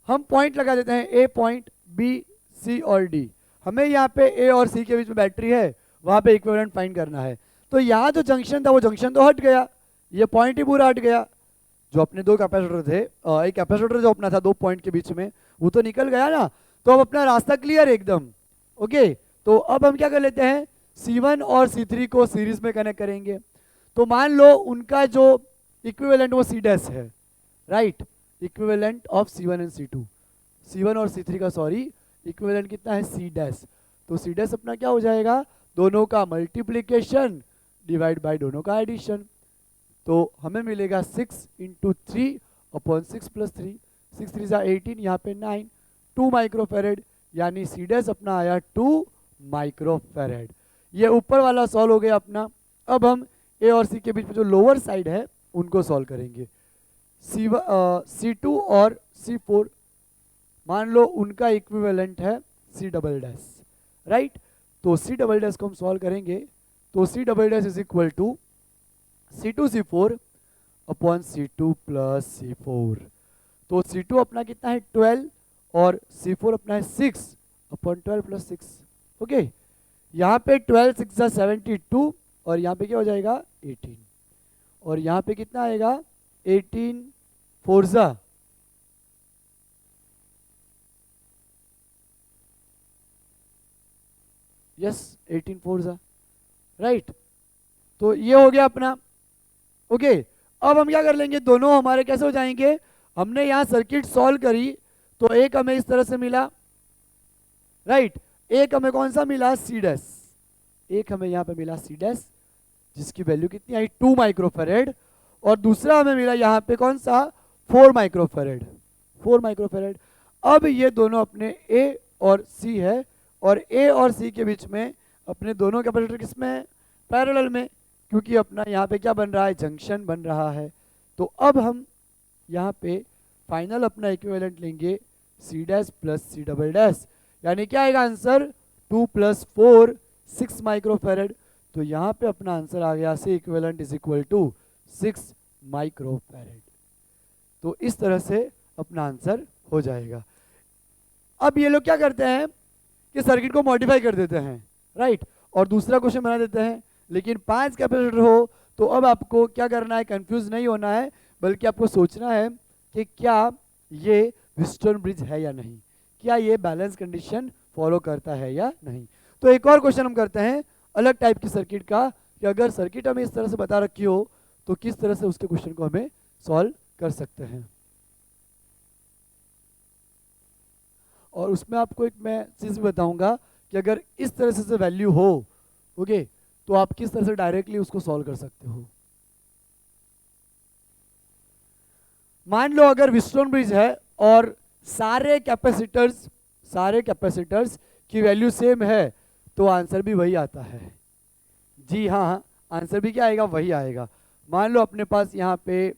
हम पॉइंट लगा देते हैं, ए पॉइंट, बी, सी और डी। हमें यहाँ पे ए और सी के बीच में बैटरी है, वहां पे इक्विवेलेंट फाइंड करना है। तो यहाँ जो जंक्शन था वो जंक्शन तो हट गया, ये पॉइंट ही पूरा हट गया। जो अपने दो कैपेसिटर थे, एक कैपेसिटर जो अपना था दो पॉइंट के बीच में, वो तो निकल गया ना। तो अब अपना रास्ता क्लियर है एकदम, ओके। तो अब हम क्या कर लेते हैं, C1 और C3 को सीरीज में कनेक्ट करेंगे। तो मान लो उनका जो इक्विवेलेंट वो C डैश है, right. Equivalent of C1 and C2, C1 और C3 का सॉरी इक्विवेलेंट कितना है, C डैश। तो C डैश अपना क्या हो जाएगा, दोनों का मल्टीप्लीकेशन डिवाइड बाय दोनों का एडिशन। तो हमें मिलेगा 6 इंटू 3 अपॉन 6 प्लस 3, 6 3 जा 18, यहाँ पे 9, 2 माइक्रोफेरेड, यानी C डैश अपना आया 2 माइक्रोफेरेड। ये ऊपर वाला सॉल्व हो गया अपना। अब हम ए और सी के बीच में जो लोअर साइड है उनको सॉल्व करेंगे। C2 और C4 मान लो उनका इक्विवेलेंट है C डबल डैश, राइट। तो C डबल डैश को हम सॉल्व करेंगे तो C double dash is equal to C2 C4 upon C2 plus C4। तो C2 अपना कितना है 12 और C4 अपना है 6 अपॉन 12 प्लस 6, ओके। यहाँ पे 12 6 जा 72 और यहाँ पे क्या हो जाएगा 18, और यहाँ पे कितना आएगा 18 4 जा यस 18 4 जा, राइट। तो ये हो गया अपना, ओके। अब हम क्या कर लेंगे, दोनों हमारे कैसे हो जाएंगे, हमने यहाँ सर्किट सॉल्व करी तो एक हमें इस तरह से मिला, राइट। एक हमें कौन सा मिला, C डैश, एक हमें यहाँ पे मिला C डैश जिसकी वैल्यू कितनी आई 2 माइक्रोफेरेड, और दूसरा हमें मिला यहाँ पे कौन सा 4 माइक्रोफेरेड, 4 माइक्रोफेरेड। अब ये दोनों अपने A और C है, और A और C के बीच में अपने दोनों कैपेसिटर किसमें है, पैरेलल में, क्योंकि अपना यहाँ पे क्या बन रहा है, जंक्शन बन रहा है। तो अब हम यहाँ पे फाइनल अपना इक्विवेलेंट लेंगे C dash plus C double dash, यानी क्या आएगा आंसर 2 प्लस 4 6 माइक्रोफेरेड। तो यहाँ पे अपना आंसर आ गया C equivalent is equal to 6 microfarad. तो इस तरह से अपना आंसर हो जाएगा। अब ये लोग क्या करते हैं कि सर्किट को मॉडिफाई कर देते हैं, राइट, और दूसरा क्वेश्चन बना देते हैं। लेकिन 5 कैपेसिटर हो तो अब आपको क्या करना है, कंफ्यूज नहीं होना है, बल्कि आपको सोचना है कि क्या ये व्हीटस्टोन ब्रिज है या नहीं, क्या ये बैलेंस कंडीशन फॉलो करता है या नहीं। तो एक और क्वेश्चन हम करते हैं अलग टाइप की सर्किट का, कि अगर सर्किट हमें इस तरह से बता रखी हो तो किस तरह से उसके क्वेश्चन को हमें सॉल्व कर सकते हैं। और उसमें आपको एक मैं चीज भी बताऊंगा कि अगर इस तरह से वैल्यू हो, ओके, तो आप किस तरह से डायरेक्टली उसको सॉल्व कर सकते हो। मान लो अगर व्हीटस्टोन ब्रिज है और सारे कैपेसिटर्स की वैल्यू सेम है तो आंसर भी वही आता है। जी हाँ, आंसर भी क्या आएगा, वही आएगा। मान लो अपने पास यहाँ पे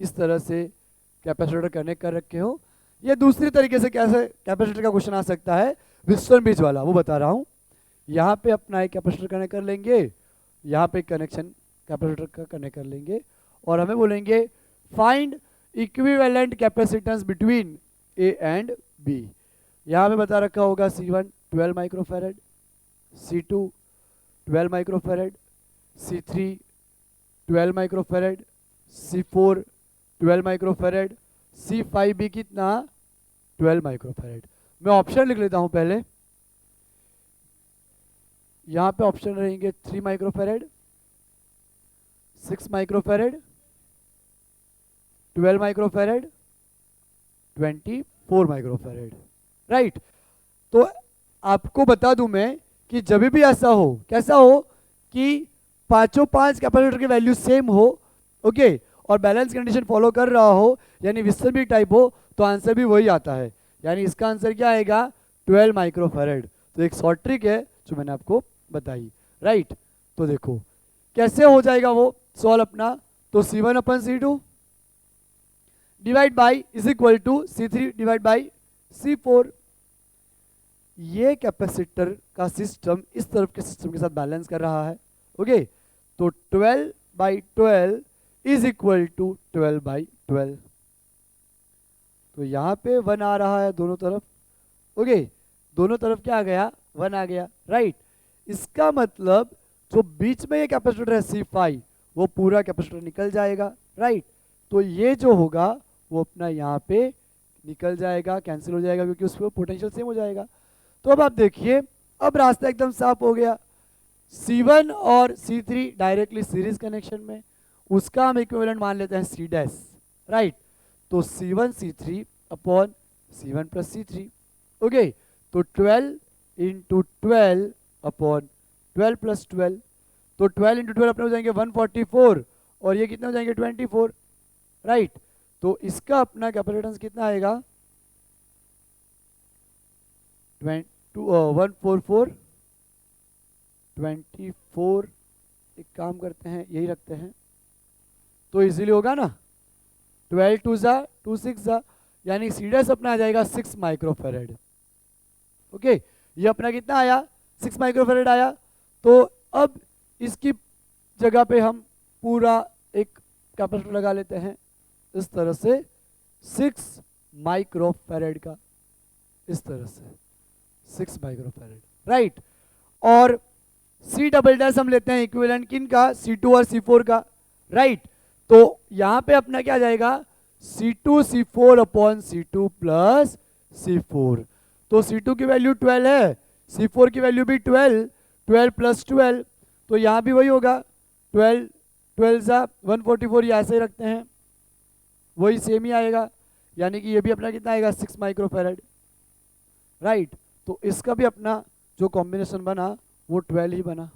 इस तरह से कैपेसिटर कनेक्ट कर रखे हो, ये दूसरी तरीके से कैसे कैपेसिटर का क्वेश्चन आ सकता है, व्हीटस्टोन ब्रिज वाला वो बता रहा हूँ। यहाँ पे अपना एक कैपेसिटर कनेक्ट कर लेंगे, यहाँ पे कनेक्शन कैपेसिटर का कनेक्ट कर लेंगे, और हमें बोलेंगे find equivalent capacitance between A and B। यहाँ पे बता रखा होगा C1 12 microfarad, C2 12 microfarad, C3 12 microfarad, C4 12 microfarad, C5 भी कितना 12 माइक्रोफेरेड। मैं ऑप्शन लिख लेता हूँ पहले। यहाँ पे ऑप्शन रहेंगे 3 microfarad, 6 microfarad, 12 microfarad, 24 microfarad, right. तो आपको बता दूं मैं कि जब भी ऐसा हो, कैसा हो कि पांचों पांच कैपेसिटर की वैल्यू सेम हो, ओके, और बैलेंस कंडीशन फॉलो कर रहा हो, यानी विस्तर भी टाइप हो, तो आंसर भी वही आता है। यानी इसका आंसर क्या आएगा? 12 माइक्रोफेरेड। तो एक शॉर्ट ट्रिक है जो मैंने आपको बताई, राइट। तो देखो कैसे हो जाएगा वो सॉल्व अपना। तो C1 अपन C2 divide by is equal to C3 divide by C4। ये कैपेसिटर का सिस्टम इस तरफ के सिस्टम के साथ बैलेंस कर रहा है, ओके। तो 12 by 12 is equal to 12 by 12। तो यहाँ पे 1 आ रहा है दोनों तरफ, ओके। दोनों तरफ क्या आ गया? 1 आ गया, राइट। इसका मतलब जो बीच में ये कैपेसिटर है C5, वो पूरा कैपेसिटर निकल जाएगा, राइट। तो ये जो होगा वो अपना यहाँ पे निकल जाएगा, कैंसिल हो जाएगा, क्योंकि उसमें पोटेंशियल सेम हो जाएगा। तो अब आप देखिए, अब रास्ता एकदम साफ हो गया। C1 और C3 डायरेक्टली सीरीज कनेक्शन में, उसका हम इक्विवेलेंट मान लेते हैं C डैश, राइट। तो C1 C3 upon C1 plus C3, okay. तो 12 इंटू 12 अपॉन 12 प्लस 12। तो 12 इंटू 12 अपने हो जाएंगे 144, और ये कितने हो जाएंगे? 24, राइट। तो इसका अपना कैपेसिटेंस कितना आएगा? 144 24। एक काम करते हैं, यही रखते हैं तो इजीली होगा ना। 12 2 जा 2 6 जा, यानी C डैश अपना आ जाएगा 6 माइक्रोफेरेड, ओके। ये अपना कितना आया? 6 माइक्रोफेरेड आया। तो अब इसकी जगह पे हम पूरा एक कैपेसिटर लगा लेते हैं इस तरह से, 6 माइक्रोफेरेड का, इस तरह से 6 माइक्रोफेरेड, राइट। और C डबल डैश हम लेते हैं इक्विवेलेंट किन का? C2 और C4 का, राइट। तो यहां पे अपना क्या आ जाएगा? C2 C4 upon C2 plus C4। तो C2 की वैल्यू 12 है, C4 की वैल्यू भी 12, 12 प्लस 12, तो यहां भी वही होगा 12 12 सा 144, ये ऐसे ही रखते हैं, वही सेम ही आएगा। यानी कि ये भी अपना कितना आएगा? 6 माइक्रोफेरेड, राइट। तो इसका भी अपना जो कॉम्बिनेशन बना वो 12 ही बना।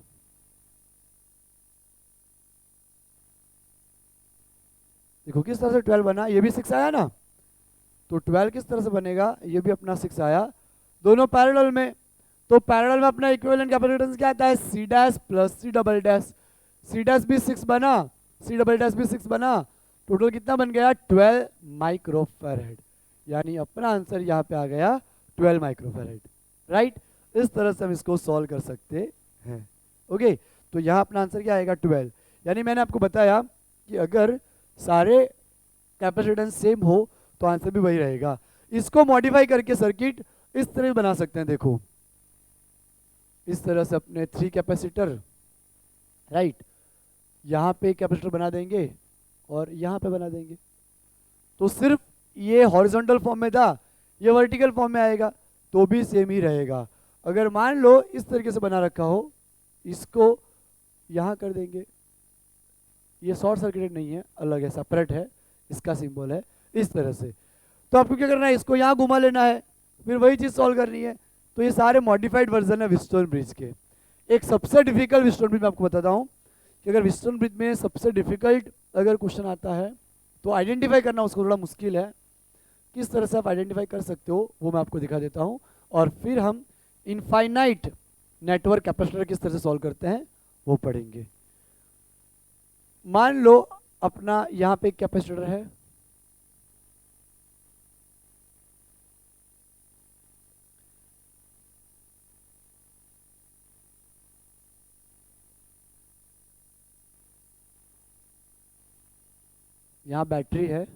देखो किस तरह से 12 बना, ये भी 6 आया ना। तो 12 किस तरह से बनेगा? ये भी अपना 6 आया, दोनों पैरेलल में। तो पैरेलल में अपना इक्विवेलेंट कैपेसिटेंस क्या आता है? C dash plus C double dash. C dash भी 6 बना, C डबल डैश भी 6 बना, टोटल कितना बन गया? 12 माइक्रोफेरेड। यानी अपना आंसर यहाँ पे आ गया 12 माइक्रोफेरेड, राइट। इस तरह से हम इसको सॉल्व कर सकते हैं, ओके। तो यहाँ अपना आंसर क्या आएगा? 12। यानी मैंने आपको बताया कि अगर सारे कैपेसिटेंस सेम हो तो आंसर भी वही रहेगा। इसको मॉडिफाई करके सर्किट इस तरह भी बना सकते हैं, देखो इस तरह से अपने 3 कैपेसिटर, राइट, यहाँ पे कैपेसिटर बना देंगे और यहाँ पे बना देंगे। तो सिर्फ ये हॉरिजॉन्टल फॉर्म में था, ये वर्टिकल फॉर्म में आएगा तो भी सेम ही रहेगा। अगर मान लो इस तरीके से बना रखा हो, इसको यहाँ कर देंगे, ये शॉर्ट सर्किटेड नहीं है, अलग है, सेपरेट है, इसका सिंबल है इस तरह से। तो आपको क्या करना है? इसको यहाँ घुमा लेना है, फिर वही चीज़ सॉल्व करनी है। तो ये सारे मॉडिफाइड वर्जन है व्हीटस्टोन ब्रिज के। एक सबसे डिफिकल्ट व्हीटस्टोन ब्रिज मैं आपको बताता हूँ कि अगर व्हीटस्टोन ब्रिज में सबसे डिफिकल्ट अगर क्वेश्चन आता है तो आइडेंटिफाई करना उसको थोड़ा मुश्किल है। किस तरह से आप आइडेंटिफाई कर सकते हो वो मैं आपको दिखा देता हूँ, और फिर हम इनफाइनाइट नेटवर्क कैपेसिटर किस तरह से सॉल्व करते हैं वो पढ़ेंगे। मान लो अपना यहाँ पे एक कैपेसिटर है, यहाँ बैटरी है,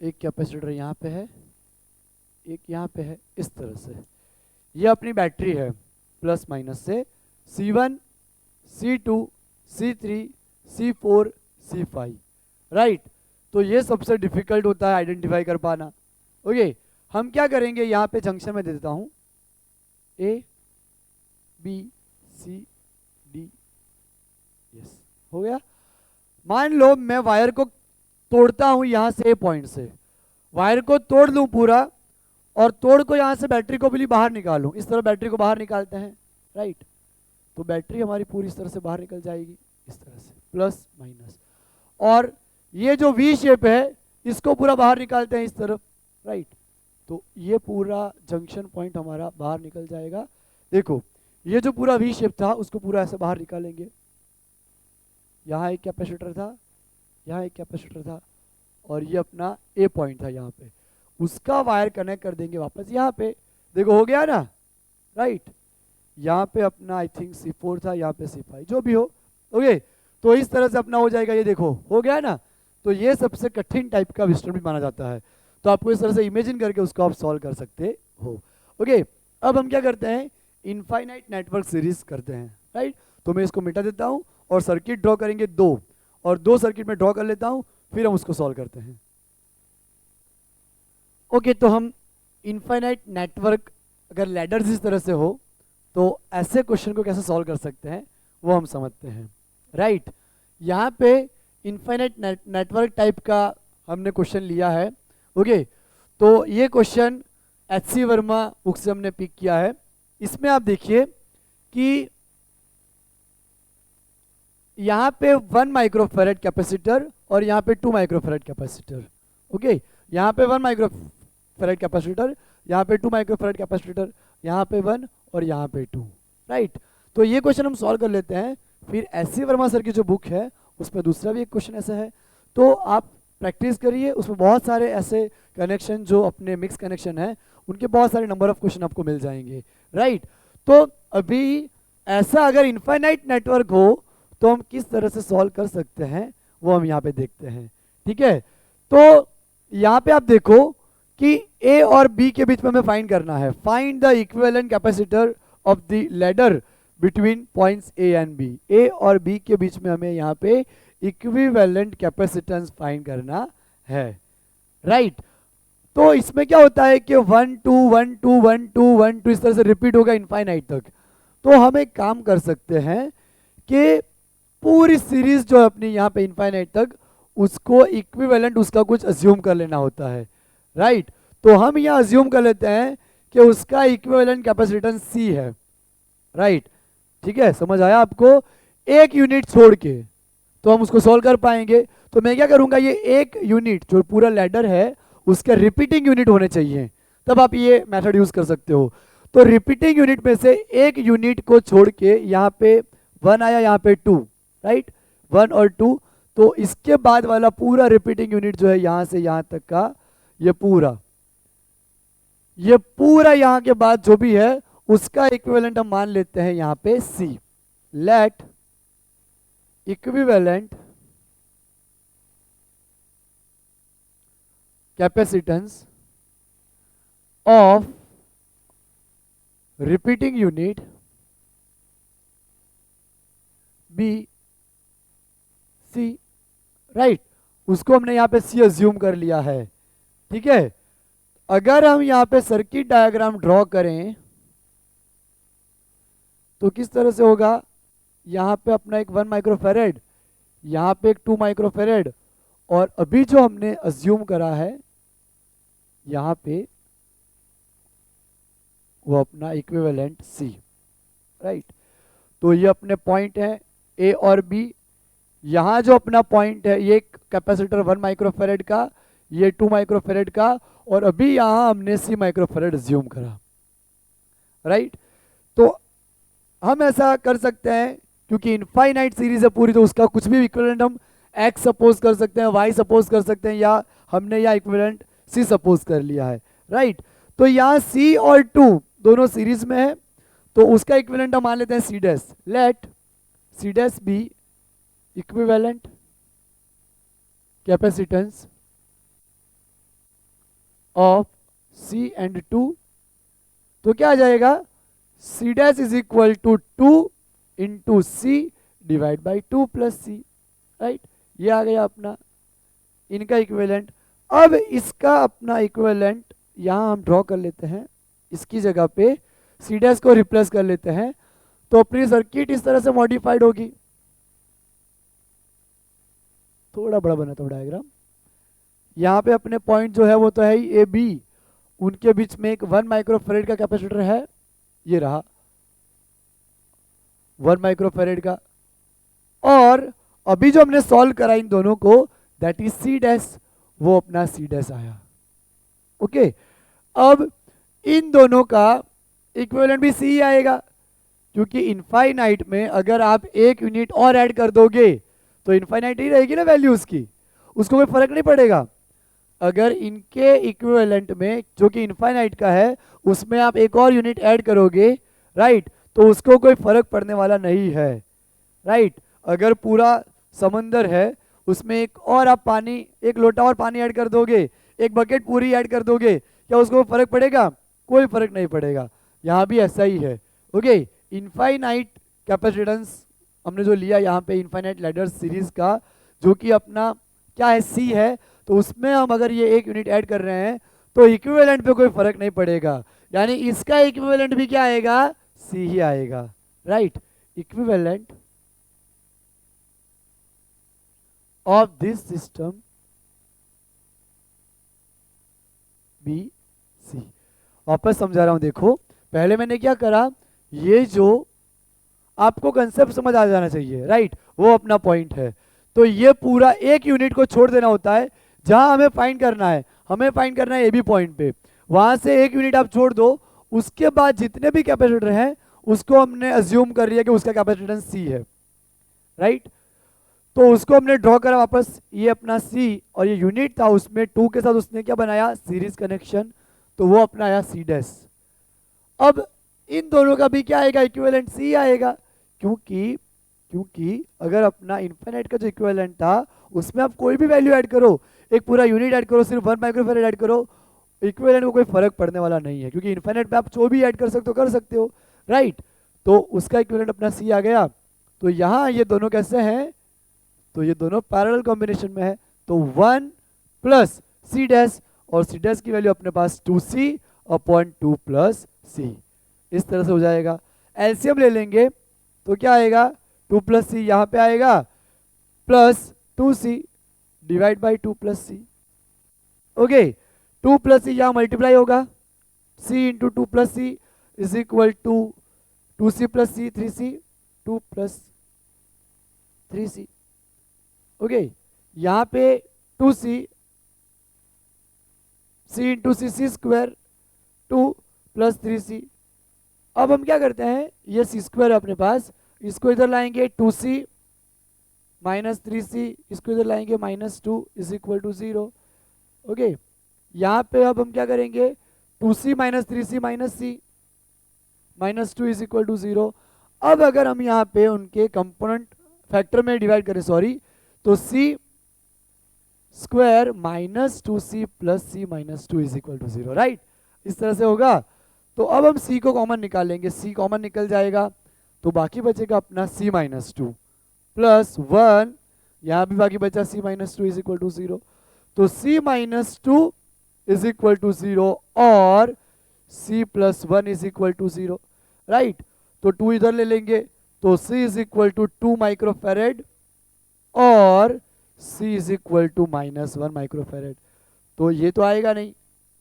एक कैपेसिटर यहाँ पे है, एक यहाँ पे है, इस तरह से ये अपनी बैटरी है प्लस माइनस से C1 C2 C3 C4 C5, right. तो ये सबसे डिफिकल्ट होता है आइडेंटिफाई कर पाना, ओके। हम क्या करेंगे, यहाँ पे जंक्शन में दे देता हूँ A B C D, yes हो गया। मान लो मैं वायर को तोड़ता हूं यहां से ए पॉइंट से, वायर को तोड़ लूं पूरा और तोड़ को यहां से बैटरी को भी बाहर निकालूं, इस तरह बैटरी को बाहर निकालते हैं, राइट। तो बैटरी हमारी पूरी इस तरह से बाहर निकल जाएगी, इस तरह से प्लस माइनस, और ये जो वी शेप है इसको पूरा बाहर निकालते हैं इस तरफ, राइट। तो ये पूरा जंक्शन पॉइंट हमारा बाहर निकल जाएगा। देखो ये जो पूरा वी शेप था उसको पूरा ऐसे बाहर निकालेंगे, यहाँ एक कैपेसिटर था, यहाँ एक कैपेसिटर था, और ये अपना ए पॉइंट था यहाँ पे, उसका वायर कनेक्ट कर देंगे वापस यहाँ पे। देखो हो गया ना, राइट। यहाँ पे अपना आई थिंक C4 था, यहाँ पे C5, जो भी हो, ओके। तो इस तरह से अपना हो जाएगा, ये देखो हो गया ना। तो ये सबसे कठिन टाइप का विस्टर्न भी माना जाता है, तो आपको इस तरह से इमेजिन करके उसको आप सॉल्व कर सकते हो, ओके। अब हम क्या करते हैं, इनफाइनाइट नेटवर्क सीरीज करते हैं, राइट। तो मैं इसको मिटा देता हूँ और सर्किट ड्रॉ करेंगे दो, और दो सर्किट में ड्रॉ कर लेता हूँ, फिर हम उसको सॉल्व करते हैं, ओके। तो हम इनफाइनाइट नेटवर्क अगर लैडर्स इस तरह से हो तो ऐसे क्वेश्चन को कैसे सॉल्व कर सकते हैं वो हम समझते हैं, राइट। यहाँ पे इनफाइनाइट नेटवर्क टाइप का हमने क्वेश्चन लिया है, ओके। तो ये क्वेश्चन HC वर्मा बुक से हमने पिक किया है। इसमें आप देखिए कि यहाँ पे 1 माइक्रोफैरेड कैपेसिटर और यहाँ पे 2 माइक्रोफैरेड कैपेसिटर, ओके। यहाँ पे 1 माइक्रोफैरेड कैपेसिटर, यहाँ पे 2 माइक्रोफैरेड कैपेसिटर, यहाँ पे 1 और यहाँ पे 2, राइट। तो ये क्वेश्चन हम सॉल्व कर लेते हैं। फिर HC वर्मा सर की जो बुक है उसमें दूसरा भी एक क्वेश्चन ऐसा है, तो आप प्रैक्टिस करिए, उसमें बहुत सारे ऐसे कनेक्शन जो अपने मिक्स कनेक्शन है उनके बहुत सारे नंबर ऑफ क्वेश्चन आपको मिल जाएंगे, राइट। तो अभी ऐसा अगर इनफाइनाइट नेटवर्क हो तो हम किस तरह से सॉल्व कर सकते हैं वो हम यहाँ पे देखते हैं, ठीक है। तो यहाँ पे आप देखो कि A और B के बीच में हमें फाइंड करना है, find the equivalent capacitor of the ladder between points A and B। A और B के बीच में हमें यहाँ पे इक्विवेलेंट कैपेसिटेंस फाइंड करना है, राइट। तो इसमें क्या होता है कि 1 2 1 2 1 2 1 2 इस तरह से रिपीट होगा इनफाइनाइट तक। तो हम एक काम कर सकते हैं कि पूरी सीरीज जो है अपनी यहाँ पे इनफाइनाइट तक, उसको इक्विवेलेंट उसका कुछ अज्यूम कर लेना होता है, राइट। तो हम यहाँ अज्यूम कर लेते हैं कि उसका इक्विवेलेंट कैपेसिटेंस C है, राइट, ठीक है। समझ आया आपको, एक यूनिट छोड़ के तो हम उसको सॉल्व कर पाएंगे। तो मैं क्या करूंगा, ये एक यूनिट जो पूरा लैडर है उसके रिपीटिंग यूनिट होने चाहिए, तब आप ये मेथड यूज कर सकते हो। तो रिपीटिंग यूनिट में से एक यूनिट को छोड़ के यहाँ पे 1 आया, यहाँ पे 2, राइट, 1 और 2। तो इसके बाद वाला पूरा रिपीटिंग यूनिट जो है यहाँ से यहाँ तक का, ये पूरा यहाँ के बाद जो भी है उसका इक्विवेलेंट हम मान लेते हैं यहाँ पे C। Let equivalent capacitance of repeating unit B C, right. उसको हमने यहाँ पे C अज्यूम कर लिया है, ठीक है। अगर हम यहाँ पे सर्किट डायग्राम ड्रॉ करें तो किस तरह से होगा, यहाँ पे अपना एक 1 माइक्रोफैरेड, यहाँ पे एक 2 माइक्रोफैरेड, और अभी जो हमने अज्यूम करा है यहाँ पे वो अपना इक्विवेलेंट C, राइट। तो ये अपने पॉइंट है A और B। यहाँ जो अपना पॉइंट है ये कैपेसिटर 1 माइक्रोफैरेड का, ये 2 माइक्रोफैरेड का, और अभी यहाँ हमने C माइक्रोफैरेड अज्यूम करा, राइट। तो हम ऐसा कर सकते हैं क्योंकि इनफाइनाइट सीरीज है पूरी, तो उसका कुछ भी इक्विवेलेंट हम X सपोज कर सकते हैं, Y सपोज कर सकते हैं, या हमने यहाँ इक्विवेलेंट C सपोज कर लिया है, राइट। तो यहाँ C और 2 दोनों सीरीज में है, तो उसका इक्विवेलेंट हम मान लेते हैं C dash. Let C dash be equivalent capacitance of C and 2। तो क्या आ जाएगा, C dash is equal to 2 into C divide by 2 plus C, right. ये आ गया अपना इनका इक्विवेलेंट। अब इसका अपना इक्विवेलेंट यहाँ हम ड्रॉ कर लेते हैं, इसकी जगह पे C डैश को रिप्लेस कर लेते हैं। तो अपनी सर्किट इस तरह से मॉडिफाइड होगी। थोड़ा बड़ा बना था डायग्राम। यहाँ पे अपने पॉइंट जो है वो तो है ही ए बी, उनके बीच में एक 1 माइक्रोफेरेड का कैपेसिटर है, ये रहा 1 माइक्रोफेरेड का। और अभी जो हमने सॉल्व करा इन दोनों को, दैट इज सी डैश, वो अपना सी डैश आया। ओके, अब इन दोनों का इक्विवेलेंट भी सी आएगा, क्योंकि इनफाइनाइट में अगर आप एक यूनिट और ऐड कर दोगे तो इनफाइनाइट ही रहेगी ना वैल्यू उसकी, उसको कोई फर्क नहीं पड़ेगा। अगर इनके इक्विवेलेंट में जो कि इनफाइनाइट का है उसमें आप एक और यूनिट ऐड करोगे, राइट, तो उसको कोई फर्क पड़ने वाला नहीं है, राइट। अगर पूरा समंदर है उसमें एक और आप पानी, एक लोटा और पानी ऐड कर दोगे, एक बकेट पूरी ऐड कर दोगे, क्या उसको फर्क पड़ेगा? कोई फर्क नहीं पड़ेगा। यहाँ भी ऐसा ही है। ओके, इनफाइनाइट कैपेसिटेंस हमने जो लिया यहाँ पे इनफाइनाइट लैडर सीरीज का, जो कि अपना क्या है, सी है, तो उसमें हम अगर ये एक यूनिट ऐड कर रहे हैं तो इक्विवेलेंट पे कोई फर्क नहीं पड़ेगा, यानी इसका इक्विवेलेंट भी क्या आएगा? सी ही आएगा, right. Equivalent of this system be C. वापस समझा रहा हूं, देखो पहले मैंने क्या करा, ये जो आपको कंसेप्ट समझ आ जाना चाहिए, राइट, वो अपना पॉइंट है। तो ये पूरा एक यूनिट को छोड़ देना होता है, जहां हमें फाइंड करना है, हमें फाइंड करना है ए बी पॉइंट पे, वहां से एक यूनिट आप छोड़ दो, उसके बाद जितने भी कैपेसिटर हैं उसको हमने अज्यूम कर लिया कि उसका कैपेसिटेंस सी है, राइट। तो उसको हमने ड्रॉ करा वापस, ये अपना सी, और ये यूनिट था उसमें 2 के साथ उसने क्या बनाया, सीरीज कनेक्शन, तो वो अपना आया सी डैश। अब इन दोनों का भी क्या आएगा, इक्विवेलेंट सी आएगा, क्योंकि अगर अपना इनफिनिट का जो इक्विवेलेंट था उसमें आप कोई भी वैल्यू ऐड करो, एक पूरा यूनिट ऐड करो, सिर्फ 1 माइक्रोफैरेड ऐड करो, इक्विवेलेंट को कोई फर्क पड़ने वाला नहीं है, क्योंकि इनफिनिट पे आप जो भी ऐड कर सकते हो, राइट। तो उसका इक्विवेलेंट अपना सी आ गया। तो यहाँ ये दोनों कैसे हैं, तो ये दोनों पैरेलल कॉम्बिनेशन में है, तो 1 प्लस सी डैश, और सी डैश की वैल्यू अपने पास 2c अपॉन 2 प्लस सी, इस तरह से हो जाएगा। एलसीएम ले लेंगे तो क्या आएगा, 2 प्लस सी यहाँ पे आएगा, plus 2c divide by 2 plus C. Okay, 2 plus C यहाँ मल्टीप्लाई होगा, c into 2 plus C is equal to 2c plus C 3c, 2 plus 3c। Okay, यहाँ पे 2c, c into C square 2 plus 3c। अब हम क्या करते हैं, ये सी स्क्वायर है अपने पास, इसको इधर लाएंगे 2c माइनस 3c, इसको इधर लाएंगे minus 2 is equal to 0। Okay, यहाँ पे अब हम क्या करेंगे, 2c minus 3c minus c, minus 2 is equal to 0। अब अगर हम यहाँ पे उनके कंपोनेंट फैक्टर में डिवाइड करें, सॉरी, तो c square minus 2c plus C minus 2 is equal to 0, right, इस तरह से होगा। तो अब हम c को कॉमन निकालेंगे, c कॉमन निकल जाएगा, तो बाकी बचेगा अपना c माइनस 2 प्लस 1, यहाँ भी बाकी बचा c minus 2 is equal to 0। तो c minus 2 is equal to 0 और c plus 1 is equal to 0, right. तो 2 इधर ले लेंगे, तो c is equal to 2 microfarad और c is equal to minus 1 microfarad. तो ये तो आएगा नहीं,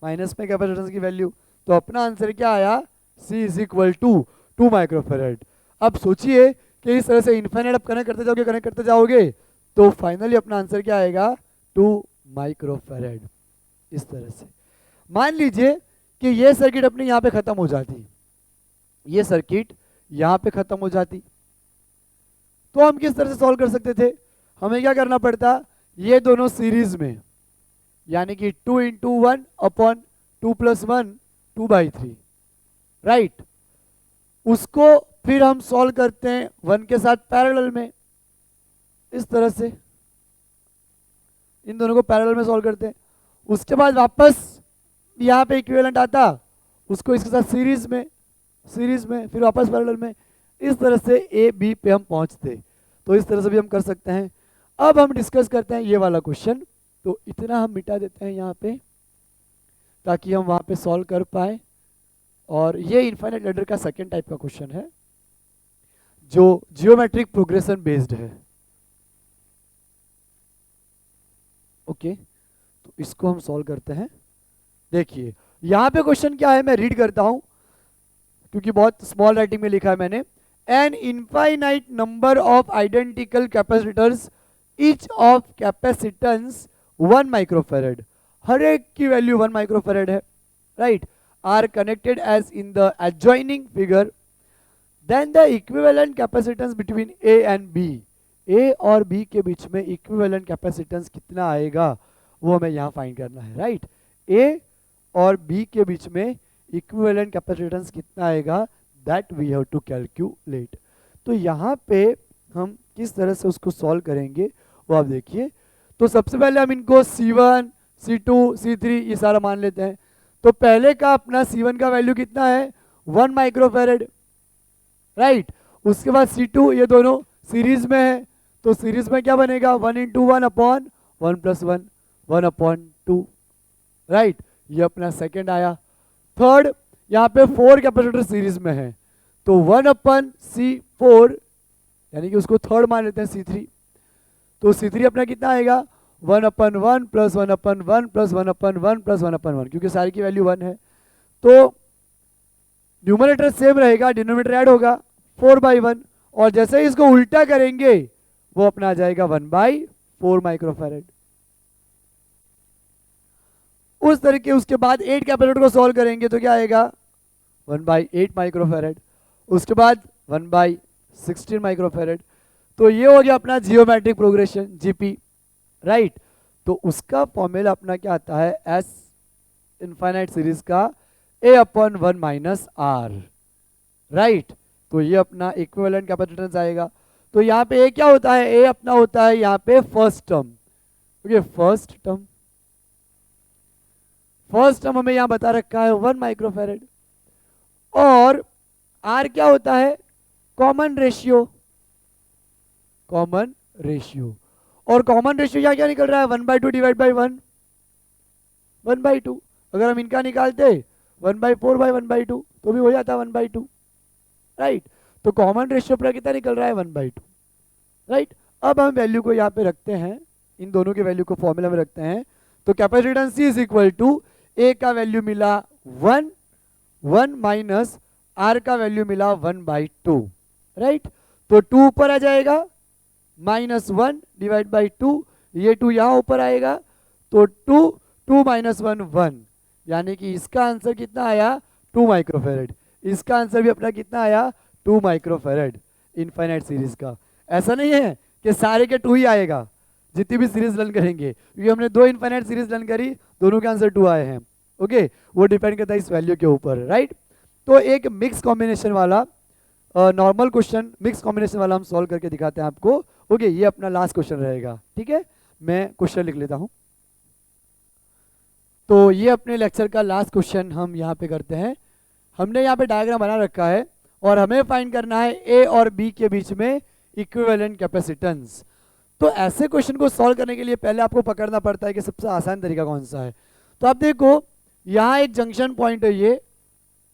माइनस में कैपेसिटेंस की वैल्यू, तो अपना आंसर क्या आया, c is equal to 2 microfarad. अब सोचिए कि इस तरह से इनफाइनाइट आप कनेक्ट करते जाओगे, तो फाइनली अपना आंसर क्या आएगा, 2 माइक्रोफैरेड। इस तरह से मान लीजिए कि ये सर्किट अपनी यहाँ पे खत्म हो जाती, ये सर्किट यहाँ पे खत्म हो जाती, तो हम किस तरह से सॉल्व कर सकते थे, हमें क्या करना पड़ता, ये दोनों सीरीज में, यानी कि 2 इंटू 1 अपॉन 2 प्लस 1 2/3, राइट, उसको फिर हम सॉल्व करते हैं 1 के साथ पैरेलल में, इस तरह से इन दोनों को पैरेलल में सॉल्व करते हैं। उसके बाद वापस यहाँ पे इक्विवेलेंट आता, उसको इसके साथ सीरीज में फिर वापस पैरेलल में, इस तरह से ए बी पे हम पहुंचते। तो इस तरह से भी हम कर सकते हैं। अब हम डिस्कस करते हैं ये वाला क्वेश्चन, तो इतना हम मिटा देते हैं यहाँ पे ताकि हम वहाँ पे सॉल्व कर पाए। और ये इनफाइनाइट लैडर का सेकेंड टाइप का क्वेश्चन है। जो जियोमेट्रिक प्रोग्रेशन बेस्ड है। ओके, तो इसको हम सॉल्व करते हैं। देखिए यहां पे क्वेश्चन क्या है, मैं रीड करता हूं क्योंकि बहुत स्मॉल राइटिंग में लिखा है मैंने। An infinite number of identical capacitors each of capacitance 1 microfarad, हर एक की वैल्यू 1 माइक्रोफेरेड है, right, are connected as in the adjoining figure, then the equivalent capacitance between A and B, A और B के बीच में इक्विवेलेंट कैपेसिटेंस कितना आएगा वो हमें यहाँ फाइंड करना है, राइट। ए और बी के बीच में इक्विवेलेंट कैपेसिटेंस कितना आएगा, that we have to calculate. तो यहाँ पे हम किस तरह से उसको सॉल्व करेंगे वो आप देखिए। तो सबसे पहले हम इनको C1, C2, C3 ये सारा मान लेते हैं। तो पहले का अपना C1 का वैल्यू कितना है, 1 माइक्रोफेरेड, राइट। उसके बाद C2 ये दोनों सीरीज में है, तो सीरीज में क्या बनेगा, 1 into 1 upon 1 plus 1, 1 upon 2, right, ये अपना सेकेंड आया। थर्ड, यहाँ पे 4 कैपेसिटर सीरीज में है, तो 1 अपन C4 यानी कि उसको थर्ड मान लेते हैं C3, तो C3 अपना कितना आएगा, 1 अपन 1 प्लस 1 अपन 1 प्लस 1 अपन 1 प्लस 1 अपन 1, क्योंकि सारी की वैल्यू 1 है। तो न्यूमरेटर सेम रहेगा, डिनोमिनेटर ऐड होगा 4/1, और जैसे ही इसको उल्टा करेंगे वो अपना आ जाएगा 1/4 माइक्रोफेरेड। उस तरीके उसके बाद 8 कैपेसिटर को सॉल्व करेंगे तो क्या आएगा, 1/8 माइक्रोफेरेड, उसके बाद 1/16 माइक्रोफेरेड। तो ये हो गया अपना जियोमेट्रिक प्रोग्रेशन जीपी, राइट। तो उसका फॉर्मूला अपना क्या आता है, एस इनफाइनाइट सीरीज का A/1 माइनस आर, राइट। तो ये अपना इक्विवेलेंट कैपेसिटेंस आएगा। तो यहाँ पे ए क्या होता है, ए अपना होता है यहाँ पे first term, okay, first term हमें यहाँ बता रखा है 1 माइक्रोफेरेड, और आर क्या होता है, कॉमन रेशियो, और कॉमन रेशियो यहाँ क्या निकल रहा है, 1/2 डिवाइड बाई 1, 1/2। अगर हम इनका निकालते 1/4/1/2 तो भी हो जाता 1/2, राइट। तो कॉमन रेशियो पर कितना निकल रहा है, 1/2, राइट। अब हम वैल्यू को यहाँ पे रखते हैं, इन दोनों के वैल्यू को फॉर्मूला में रखते हैं। तो capacitance C is equal to A का वैल्यू मिला 1 माइनस आर का वैल्यू मिला 1/2, राइट। तो 2 ऊपर आ जाएगा, -1 डिवाइड बाई 2, ये 2 यहाँ ऊपर आएगा, तो 2 माइनस 1 1, यानी कि इसका आंसर कितना आया, 2 माइक्रोफेरेड। इसका आंसर भी अपना कितना आया, 2 माइक्रोफेरेड इनफाइनाइट सीरीज का। ऐसा नहीं है कि सारे के 2 ही आएगा जितनी भी सीरीज रन करेंगे, क्योंकि हमने 2 इनफाइनाइट सीरीज रन करी, दोनों के आंसर 2 आए हैं, ओके। वो डिपेंड करता है इस वैल्यू के ऊपर, राइट। तो एक मिक्स कॉम्बिनेशन वाला नॉर्मल क्वेश्चन मिक्स कॉम्बिनेशन वाला हम सॉल्व करके दिखाते हैं आपको, ओके। ये अपना लास्ट क्वेश्चन रहेगा, ठीक है। मैं क्वेश्चन लिख लेता हूं। तो ये अपने लेक्चर का लास्ट क्वेश्चन हम यहाँ पे करते हैं। हमने यहाँ पे डायग्राम बना रखा है और हमें फाइंड करना है ए और बी के बीच में इक्विवेलेंट कैपेसिटेंस। तो ऐसे क्वेश्चन को सॉल्व करने के लिए पहले आपको पकड़ना पड़ता है कि सबसे आसान तरीका कौन सा है। तो आप देखो यहाँ एक जंक्शन पॉइंट है, ये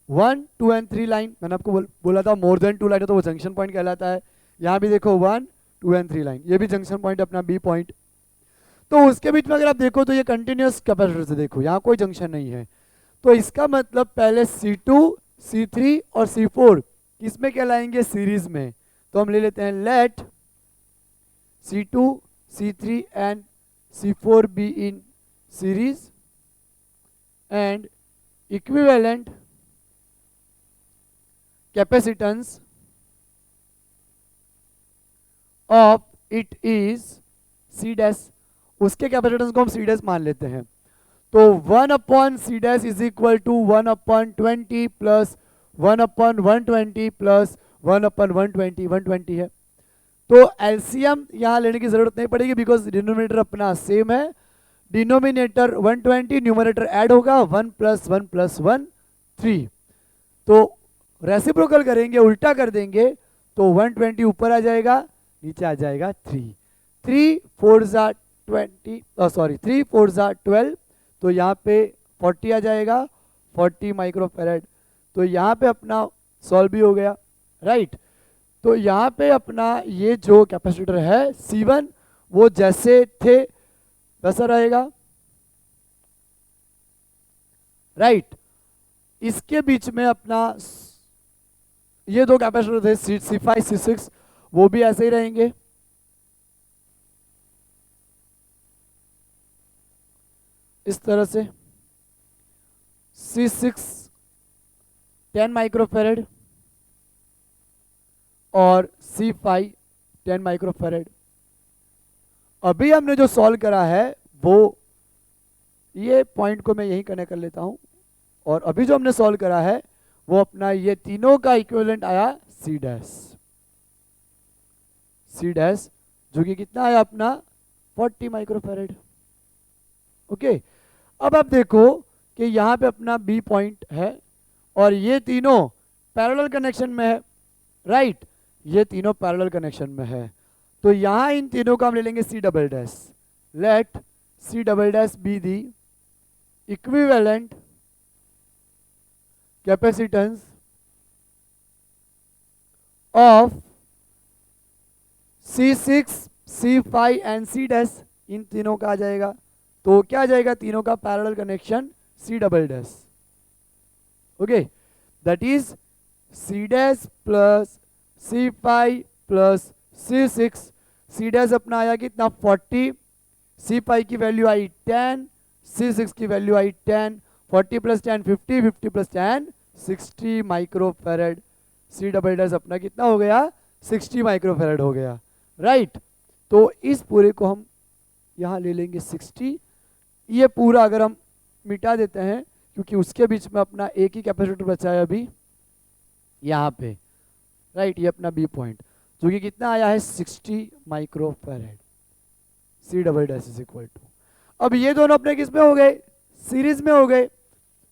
1 2 एंड 3 लाइन, मैंने आपको बोला था मोर देन 2 लाइन है तो वो जंक्शन पॉइंट कहलाता है। यहाँ भी देखो 1 2 एंड 3 लाइन, ये भी जंक्शन पॉइंट अपना बी पॉइंट। तो उसके बीच में अगर आप देखो तो ये कंटिन्यूस कैपेसिटर से देखो, यहाँ कोई जंक्शन नहीं है, तो इसका मतलब पहले C2 C3 और C4 किसमें कहलाएंगे, सीरीज में। तो हम ले लेते हैं let C2 C3 and C4 be in series and equivalent capacitance of it is C dash, उसके कैपेसिटेंस को हम C dash मान लेते हैं। तो 1 C dash is equal to 1/20 plus 1/120 plus 1/120, 120 है। तो एलसीएम यहाँ लेने की जरूरत नहीं पड़ेगी बिकॉज डिनोमिनेटर अपना सेम है, डिनोमिनेटर 120, न्यूमरेटर ऐड होगा 1 + 1 + 1 3। तो रेसिप्रोकल करेंगे, उल्टा कर देंगे तो 120 ऊपर आ जाएगा, नीचे आ जाएगा 3 3 4 × 12, तो यहाँ पे 40 आ जाएगा, 40 माइक्रोफेरेड। तो यहाँ पे अपना सॉल्व भी हो गया, राइट। तो यहाँ पे अपना ये जो कैपेसिटर है C1 वो जैसे थे वैसा रहेगा, राइट। इसके बीच में अपना ये दो कैपेसिटर थे C5 C6 वो भी ऐसे ही रहेंगे। इस तरह से C6 10 माइक्रोफेरेड और C5 10 माइक्रोफेरेड। अभी हमने जो सॉल्व करा है वो ये पॉइंट को मैं यही कनेक्ट कर लेता हूं, और अभी जो हमने सॉल्व करा है वो अपना ये तीनों का इक्विवेलेंट आया C डैश जो कि कितना आया अपना 40 माइक्रोफेरेड। ओके, अब आप देखो कि यहाँ पे अपना B पॉइंट है और ये तीनों पैरेलल कनेक्शन में है, राइट। ये तीनों पैरेलल कनेक्शन में है, तो यहाँ इन तीनों का हम ले लेंगे C double dash. Let C double dash be the equivalent capacitance of C6 C5 and C dash. इन तीनों का आ जाएगा, तो क्या आ जाएगा, तीनों का parallel connection C double dash. Okay, that is C dash plus C5 plus C6। C dash अपना आया कितना 40, C5 की वैल्यू आई 10, C6 की वैल्यू आई 10, 40 plus 10 50, 50 plus 10 60 microfarad. C double dash अपना कितना हो गया 60 माइक्रोफेरेड हो गया, राइट। तो इस पूरे को हम यहाँ ले लेंगे 60। ये पूरा अगर हम मिटा देते हैं क्योंकि उसके बीच में अपना एक ही कैपेसिटर बचा है अभी यहाँ पे, राइट। ये अपना B पॉइंट जो कि कितना आया है 60 microfarad. C double dash is equal to, अब ये दोनों अपने किस में हो गए, सीरीज में हो गए,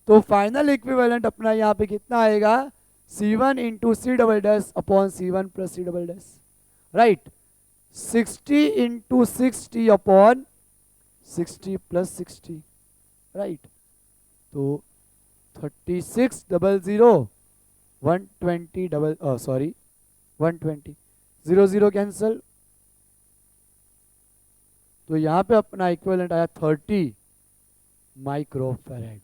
तो फाइनल इक्विवेलेंट अपना यहाँ पे कितना आएगा C1 into C double dash upon C1 plus C double dash, right. 60 into 60 upon 60 plus 60, right. तो 3600 120 डबल सॉरी 120 0 0 कैंसल, तो यहाँ पे अपना इक्विवेलेंट आया 30 माइक्रोफेरेड,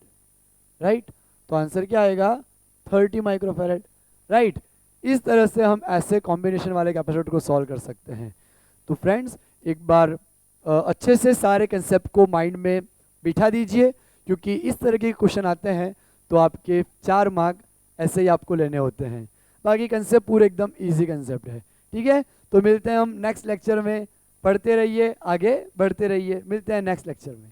राइट। तो आंसर क्या आएगा 30 माइक्रोफेरेड, राइट। इस तरह से हम ऐसे कॉम्बिनेशन वाले कैपेसिटर को सॉल्व कर सकते हैं। तो फ्रेंड्स एक बार अच्छे से सारे कंसेप्ट को माइंड में बिठा दीजिए, क्योंकि इस तरह के क्वेश्चन आते हैं तो आपके 4 मार्क ऐसे ही आपको लेने होते हैं। बाकी कंसेप्ट पूरे एकदम इजी कंसेप्ट है, ठीक है। तो मिलते हैं हम नेक्स्ट लेक्चर में, पढ़ते रहिए, आगे बढ़ते रहिए, मिलते हैं नेक्स्ट लेक्चर में।